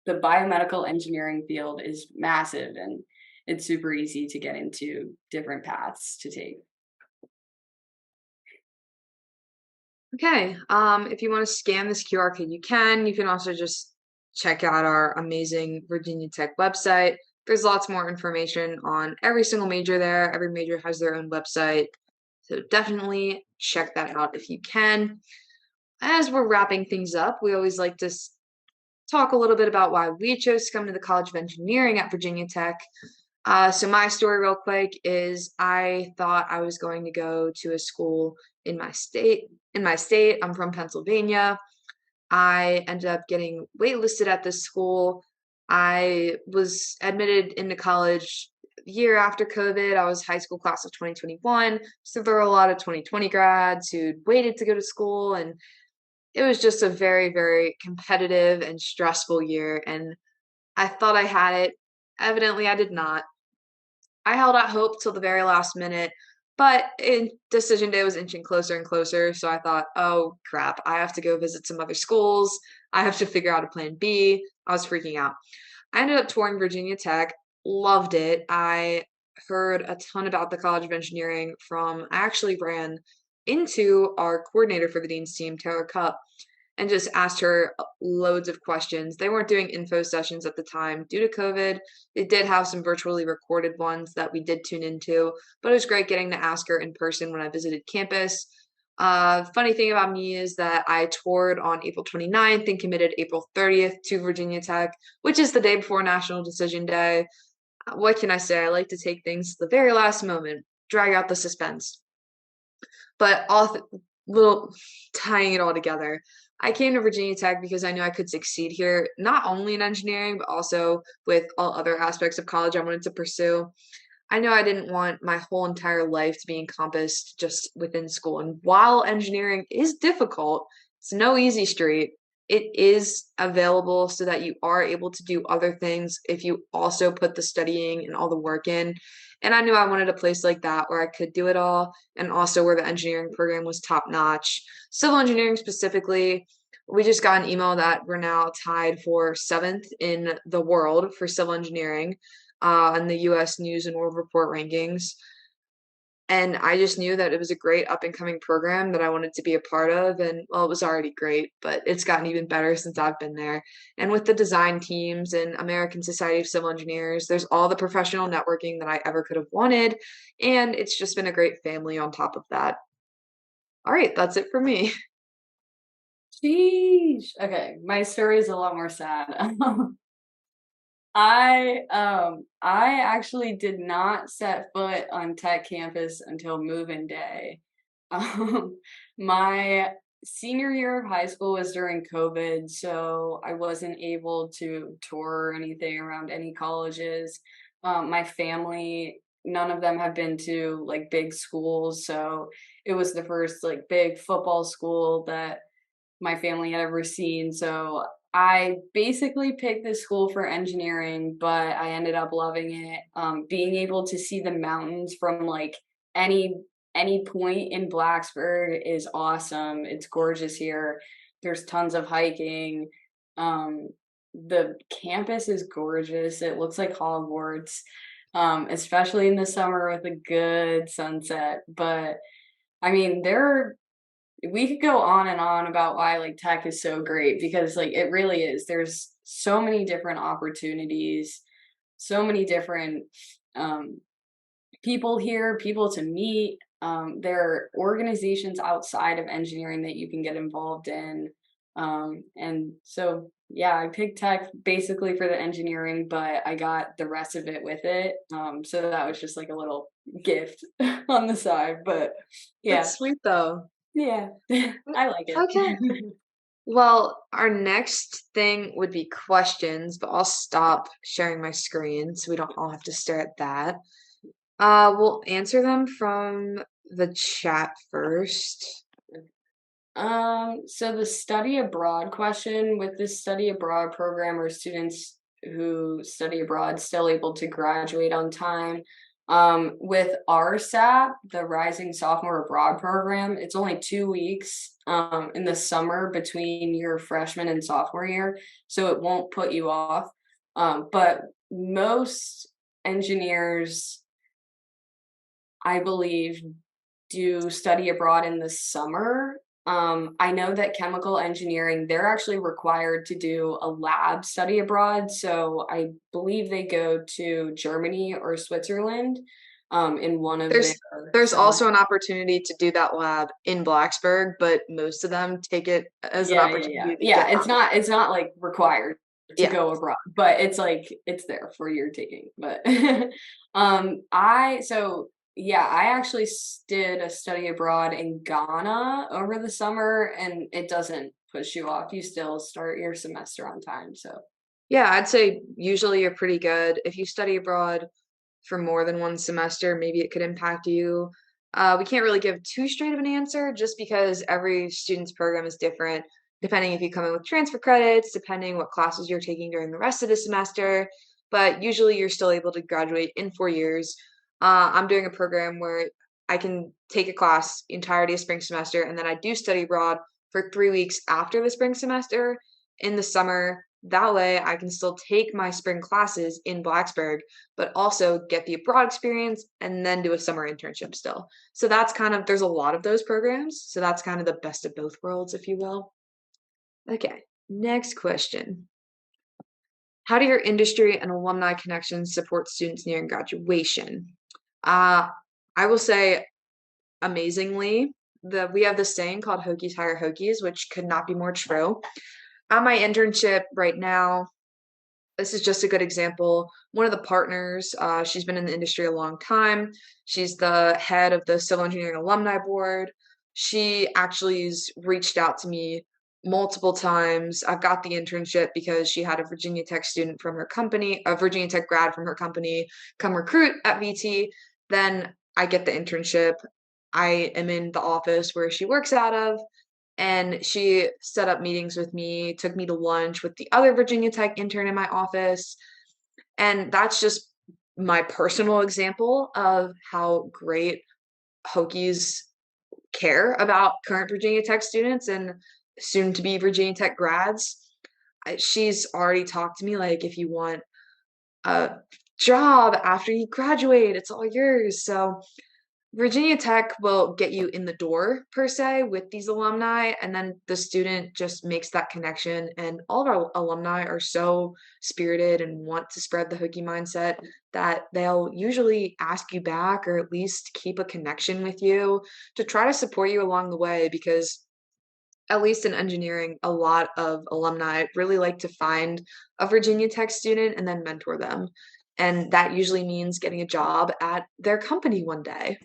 B: the biomedical engineering field is massive, and it's super easy to get into different paths to take.
A: Okay, if you want to scan this QR code, you can. You can also just check out our amazing Virginia Tech website. There's lots more information on every single major there. Every major has their own website. So definitely check that out if you can. As we're wrapping things up, we always like to talk a little bit about why we chose to come to the College of Engineering at Virginia Tech. So my story real quick is I thought I was going to go to a school in my state. I'm from Pennsylvania. I ended up getting waitlisted at this school. I was admitted into college the year after COVID. I was high school class of 2021. So there were a lot of 2020 grads who'd waited to go to school, and it was just a very, very competitive and stressful year. And I thought I had it. Evidently, I did not. I held out hope till the very last minute, but decision day was inching closer and closer. So I thought, oh crap, I have to go visit some other schools. I have to figure out a plan B. I was freaking out. I ended up touring Virginia Tech, loved it. I heard a ton about the College of Engineering I actually ran into our coordinator for the Dean's team, Tara Cup, and just asked her loads of questions. They weren't doing info sessions at the time due to COVID. They did have some virtually recorded ones that we did tune into, but it was great getting to ask her in person when I visited campus. Funny thing about me is that I toured on April 29th and committed April 30th to Virginia Tech, which is the day before National Decision Day. What can I say? I like to take things to the very last moment, drag out the suspense. But little tying it all together, I came to Virginia Tech because I knew I could succeed here, not only in engineering, but also with all other aspects of college I wanted to pursue. I know I didn't want my whole entire life to be encompassed just within school. And while engineering is difficult, it's no easy street. It is available so that you are able to do other things if you also put the studying and all the work in. And I knew I wanted a place like that where I could do it all and also where the engineering program was top notch. Civil engineering specifically, we just got an email that we're now tied for seventh in the world for civil engineering in the US News and World Report rankings. And I just knew that it was a great up and coming program that I wanted to be a part of. And well, it was already great, but it's gotten even better since I've been there. And with the design teams and American Society of Civil Engineers, there's all the professional networking that I ever could have wanted. And it's just been a great family on top of that. All right, that's it for me.
B: Sheesh. Okay, my story is a lot more sad. I actually did not set foot on tech campus until move-in day. My senior year of high school was during COVID, so I wasn't able to tour or anything around any colleges. My family, none of them have been to like big schools, so it was the first like big football school that my family had ever seen. So I basically picked this school for engineering, but I ended up loving it. Being able to see the mountains from like any any point in Blacksburg is awesome. It's gorgeous here. There's tons of hiking. Um, the campus is gorgeous. It looks like Hogwarts, especially in the summer with a good sunset. But I mean, we could go on and on about why like tech is so great because like it really is. There's so many different opportunities, so many different um, people here, people to meet. There are organizations outside of engineering that you can get involved in. And so, yeah, I picked tech basically for the engineering, but I got the rest of it with it. So that was just like a little gift on the side. But yeah,
A: That's sweet though.
B: yeah, I like it.
A: Okay. Well, our next thing would be questions, but I'll stop sharing my screen so we don't all have to stare at that. We'll answer them from the chat first.
B: So the study abroad question, with this study abroad program, are students who study abroad still able to graduate on time? With RSAP, the Rising Sophomore Abroad program, it's only 2 weeks in the summer between your freshman and sophomore year, so it won't put you off. But most engineers, I believe, do study abroad in the summer. I know that chemical engineering, they're actually required to do a lab study abroad. So I believe they go to Germany or Switzerland in one of their
A: There's
B: summer.
A: also an opportunity to do that lab in Blacksburg, but most of them take it as an
B: Yeah, yeah, yeah.
A: opportunity to
B: Yeah,
A: get out of
B: it's not like required to
A: yeah.
B: go abroad, but it's like it's there for your taking. But so yeah, I actually did a study abroad in Ghana over the summer, and it doesn't push you off. You still start your semester on time. So
A: Yeah, I'd say usually you're pretty good. If you study abroad for more than one semester, maybe it could impact you. We can't really give too straight of an answer just because every student's program is different, depending if you come in with transfer credits, depending what classes you're taking during the rest of the semester. But usually you're still able to graduate in 4 years. I'm doing a program where I can take a class entirety of spring semester, and then I do study abroad for 3 weeks after the spring semester in the summer. That way, I can still take my spring classes in Blacksburg, but also get the abroad experience and then do a summer internship still. So that's kind of, there's a lot of those programs. So that's kind of the best of both worlds, if you will. Okay, next question. How do your industry and alumni connections support students nearing graduation? Uh, I will say amazingly, we have this saying called Hokies hire Hokies, which could not be more true. At my internship right now, this is just a good example. One of the partners, she's been in the industry a long time. She's the head of the Civil Engineering Alumni Board. She actually has reached out to me multiple times. I've got the internship because she had a Virginia Tech student from her company, a Virginia Tech grad from her company, come recruit at VT. Then I get the internship. I am in the office where she works out of, and she set up meetings with me, took me to lunch with the other Virginia Tech intern in my office. And that's just my personal example of how great Hokies care about current Virginia Tech students and soon to be Virginia Tech grads. She's already talked to me like, if you want a job after you graduate, it's all yours. So Virginia Tech will get you in the door per se with these alumni, and then the student just makes that connection. And all of our alumni are so spirited and want to spread the Hokie mindset that they'll usually ask you back or at least keep a connection with you to try to support you along the way. Because at least in engineering, a lot of alumni really like to find a Virginia Tech student and then mentor them. And that usually means getting a job at their company one day.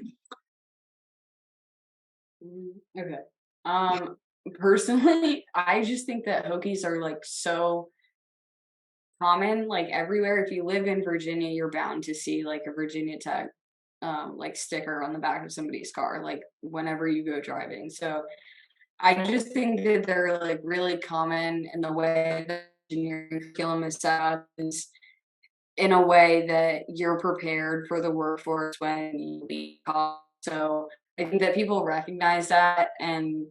B: okay. Personally, I just think that Hokies are like so common, like everywhere. If you live in Virginia, you're bound to see like a Virginia Tech like sticker on the back of somebody's car, like whenever you go driving. So I just think that they're like really common in the way that engineering curriculum is set up is in a way that you're prepared for the workforce when you leave college. So I think that people recognize that and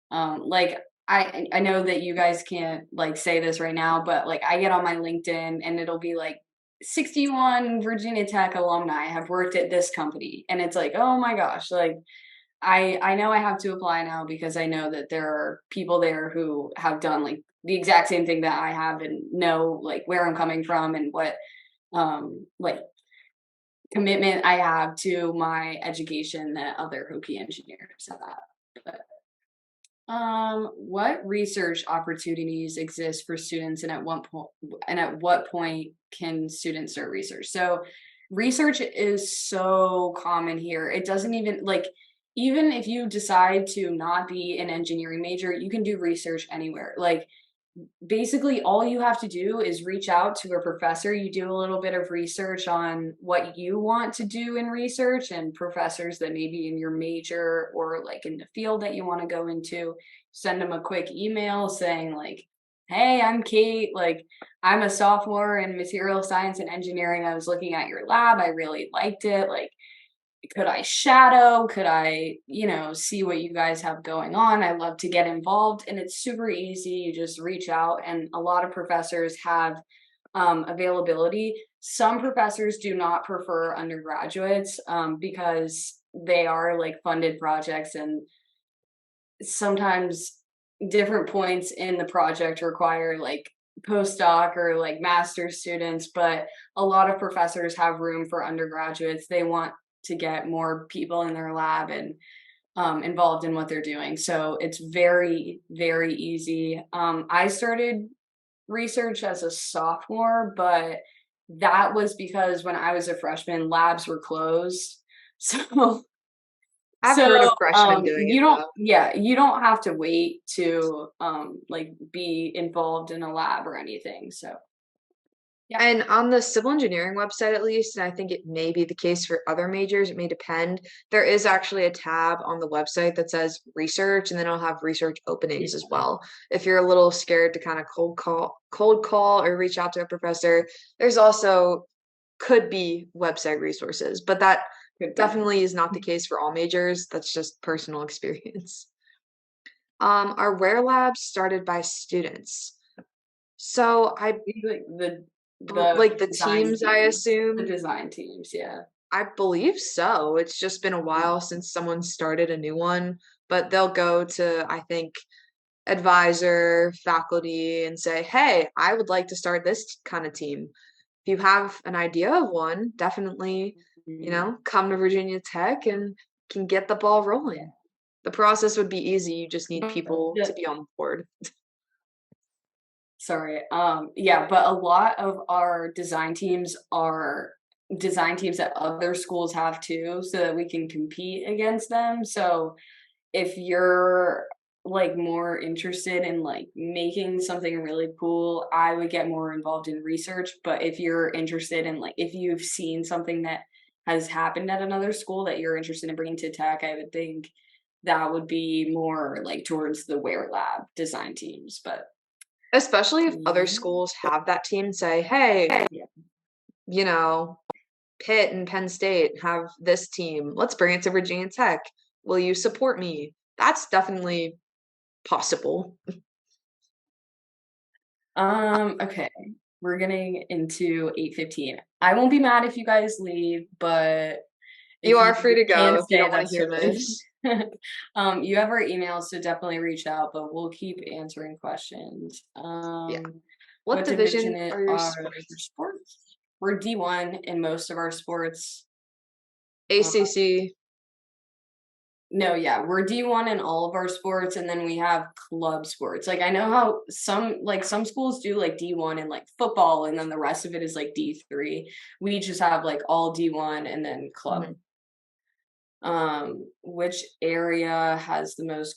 B: like I know that you guys can't like say this right now, but like I get on my LinkedIn and it'll be like 61 Virginia Tech alumni have worked at this company. And it's like, oh my gosh, like I know I have to apply now because I know that there are people there who have done like the exact same thing that I have and know like where I'm coming from and what like commitment I have to my education that other Hokie engineers have. But what research opportunities exist for students, and at what point can students start research? So, research is so common here. It doesn't even like even if you decide to not be an engineering major, you can do research anywhere. Like basically all you have to do is reach out to a professor. You do a little bit of research on what you want to do in research and professors that may be in your major or like in the field that you want to go into. Send them a quick email saying like, hey, I'm Kate, like I'm a sophomore in material science and engineering. I was looking at your lab, I really liked it, like could I shadow? Could I, see what you guys have going on? I love to get involved. And it's super easy. You just reach out, and a lot of professors have availability. Some professors do not prefer undergraduates because they are like funded projects, and sometimes different points in the project require like postdoc or like master's students, but a lot of professors have room for undergraduates. They want to get more people in their lab and involved in what they're doing. So it's very, very easy. I started research as a sophomore, but that was because when I was a freshman, labs were closed. So
A: I've heard of freshmen doing it
B: you don't
A: though.
B: yeah, you don't have to wait to, like, be involved in a lab or anything, so yeah.
A: And on the civil engineering website, at least, and I think it may be the case for other majors, it may depend. There is actually a tab on the website that says research, and then it'll have research openings as
B: Yeah,
A: well. If you're a little scared to kind of cold call or reach out to a professor, there's also could be website resources, but that
B: could be.
A: definitely is not the case for all majors. That's just personal experience. Are Ware Labs started by students? So I
B: Maybe, like, the
A: like the
B: design
A: teams, I
B: teams. The
A: assume.
B: design teams, yeah.
A: I believe so. It's just been a while since someone started a new one, but they'll go to, I think, advisor, faculty, and say, hey, I would like to start this kind of team. If you have an idea of one, definitely,
B: Mhm.
A: come to Virginia Tech and can get the ball
B: Yeah.
A: rolling. The process would be easy. You just need
B: But
A: people to
B: the
A: be on board.
B: Sorry, yeah, but a lot of our design teams are design teams that other schools have too, so that we can compete against them. So if you're like more interested in like making something really cool, I would get more involved in research. But if you're interested in like if you've seen something that has happened at another school that you're interested in bringing to tech, I would think that would be more like towards the Ware Lab design teams. But
A: Especially if other
B: yeah,
A: schools have that team say, hey,
B: yeah.
A: you know, Pitt and Penn State have this team. Let's bring it to Virginia Tech. Will you support me? That's definitely possible.
B: Okay. We're getting into 8:15. I won't be mad if you guys leave, but
A: You
B: if you
A: are free to go
B: can
A: if you
B: stay,
A: don't want to
B: that's
A: hear
B: totally
A: this.
B: you have our emails, so definitely reach out, but we'll keep answering questions.
A: Yeah. What
B: What division
A: division are your
B: are your
A: sports?
B: sports? We're D1 in most of our sports. Uh,
A: ACC.
B: no, yeah, we're D1 in all of our sports, and then we have club sports. Like I know how some schools do like D1 and like football, and then the rest of it is like D3. We just have like all D1 and then club.
A: Mhm.
B: Which area has the most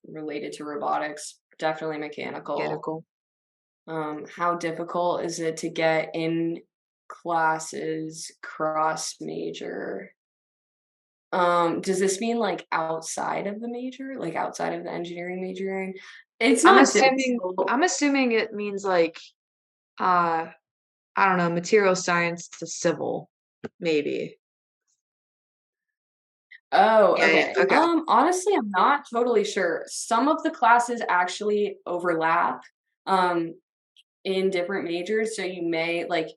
B: related to robotics? Definitely mechanical.
A: Mechanical.
B: How difficult is it to get in classes cross major? Does this mean like outside of the major, like outside of the engineering majoring? It's
A: I'm
B: not
A: assuming
B: difficult.
A: I'm assuming it means like uh I don't know, material science to civil, maybe.
B: Oh,
A: Yeah, yeah,
B: okay.
A: okay.
B: Honestly, I'm not totally sure. Some of the classes actually overlap um in different majors, so you may like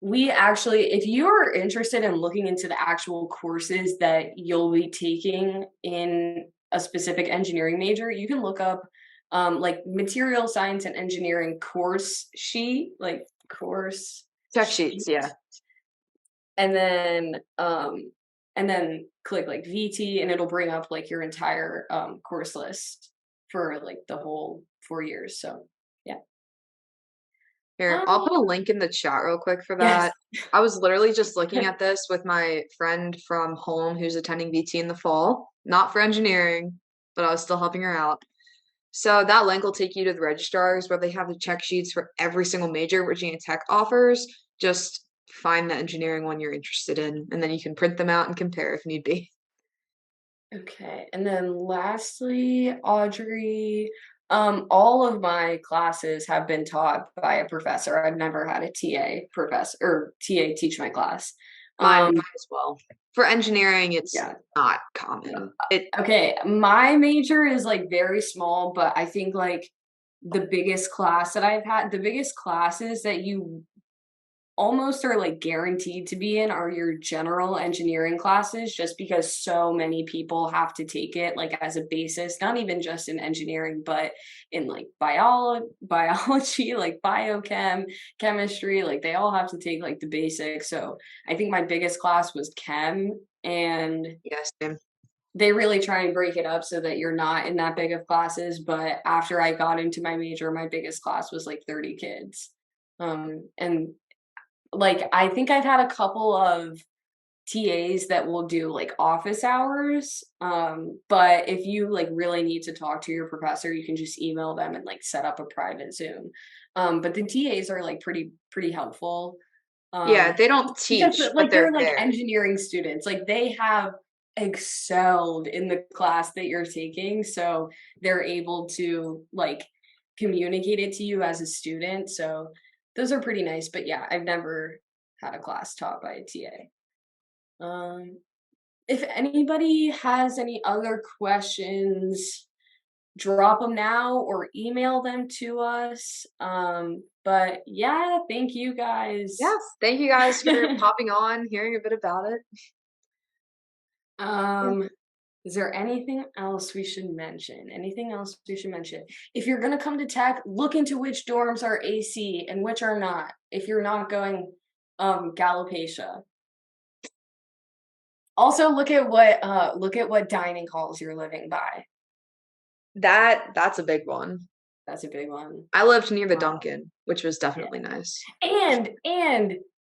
B: we actually if you're interested in looking into the actual courses that you'll be taking in a specific engineering major, you can look up like material science and engineering course sheet, like course
A: Check sheets,
B: sheet,
A: yeah.
B: and then click like VT and it'll bring up like your entire course list for like the whole 4 years. So yeah.
A: Here, I'll put a
B: Um,
A: link in the chat real quick for
B: yes.
A: that. I was literally just looking at this with my friend from home who's attending VT in the fall, not for engineering, but I was still helping her out. So that link will take you to the registrars where they have the check sheets for every single major Virginia Tech offers. Just find the engineering one you're interested in, and then you can print them out and compare if need be.
B: Okay, and then lastly, Audrey, all of my classes have been taught by a professor. I've never had a TA professor or TA teach my class.
A: Mine
B: Um,
A: as well. For engineering, it's
B: yeah.
A: not common. It
B: Okay, my major is like very small, but I think like the biggest class that I've had, the biggest classes that you almost are like guaranteed to be in are your general engineering classes just because so many people have to take it like as a basis, not even just in engineering but in like biology, like biochem, chemistry, like they all have to take like the basics. So I think my biggest class was chem, and
A: yes, same.
B: they really try and break it up so that you're not in that big of classes. But after I got into my major, my biggest class was like 30 kids. And like I think I've had a couple of TAs that will do like office hours. But if you like really need to talk to your professor, you can just email them and like set up a private Zoom. But the TAs are like pretty helpful.
A: Yeah,
B: Um,
A: they don't
B: because
A: teach, but
B: like
A: they're
B: they're like
A: there.
B: engineering students, like they have excelled in the class that you're taking, so they're able to like communicate it to you as a student. So those are pretty nice. But yeah, I've never had a class taught by a TA. If anybody has any other questions, drop them now or email them to us. But yeah, thank you guys.
A: Yes, thank you guys for popping on, hearing a bit about it. Yeah.
B: um, is there anything else we should mention? Anything else we should mention? If you're gonna come to tech, look into which dorms are AC and which are not. If you're not going, Galopecia. Also, look at what dining halls you're living by.
A: That's a big one.
B: That's a big one.
A: I lived near the
B: Uh,
A: Dunkin', which was
B: yeah.
A: definitely nice.
B: And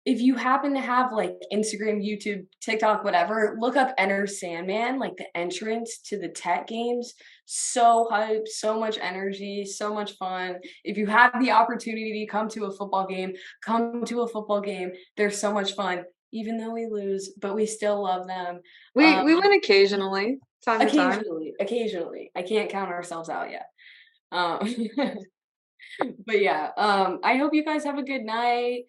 B: if you happen to have like Instagram, YouTube, TikTok, whatever, look up Enter Sandman, like the entrance to the tech games. So hype, so much energy, so much fun. If you have the opportunity to come to a football game, come to a football game. They're so much fun, even though we lose, but we still love them.
A: We
B: Um,
A: we went occasionally, time to time.
B: occasionally. I can't count ourselves out yet. Um, but yeah, I hope you guys have a good night.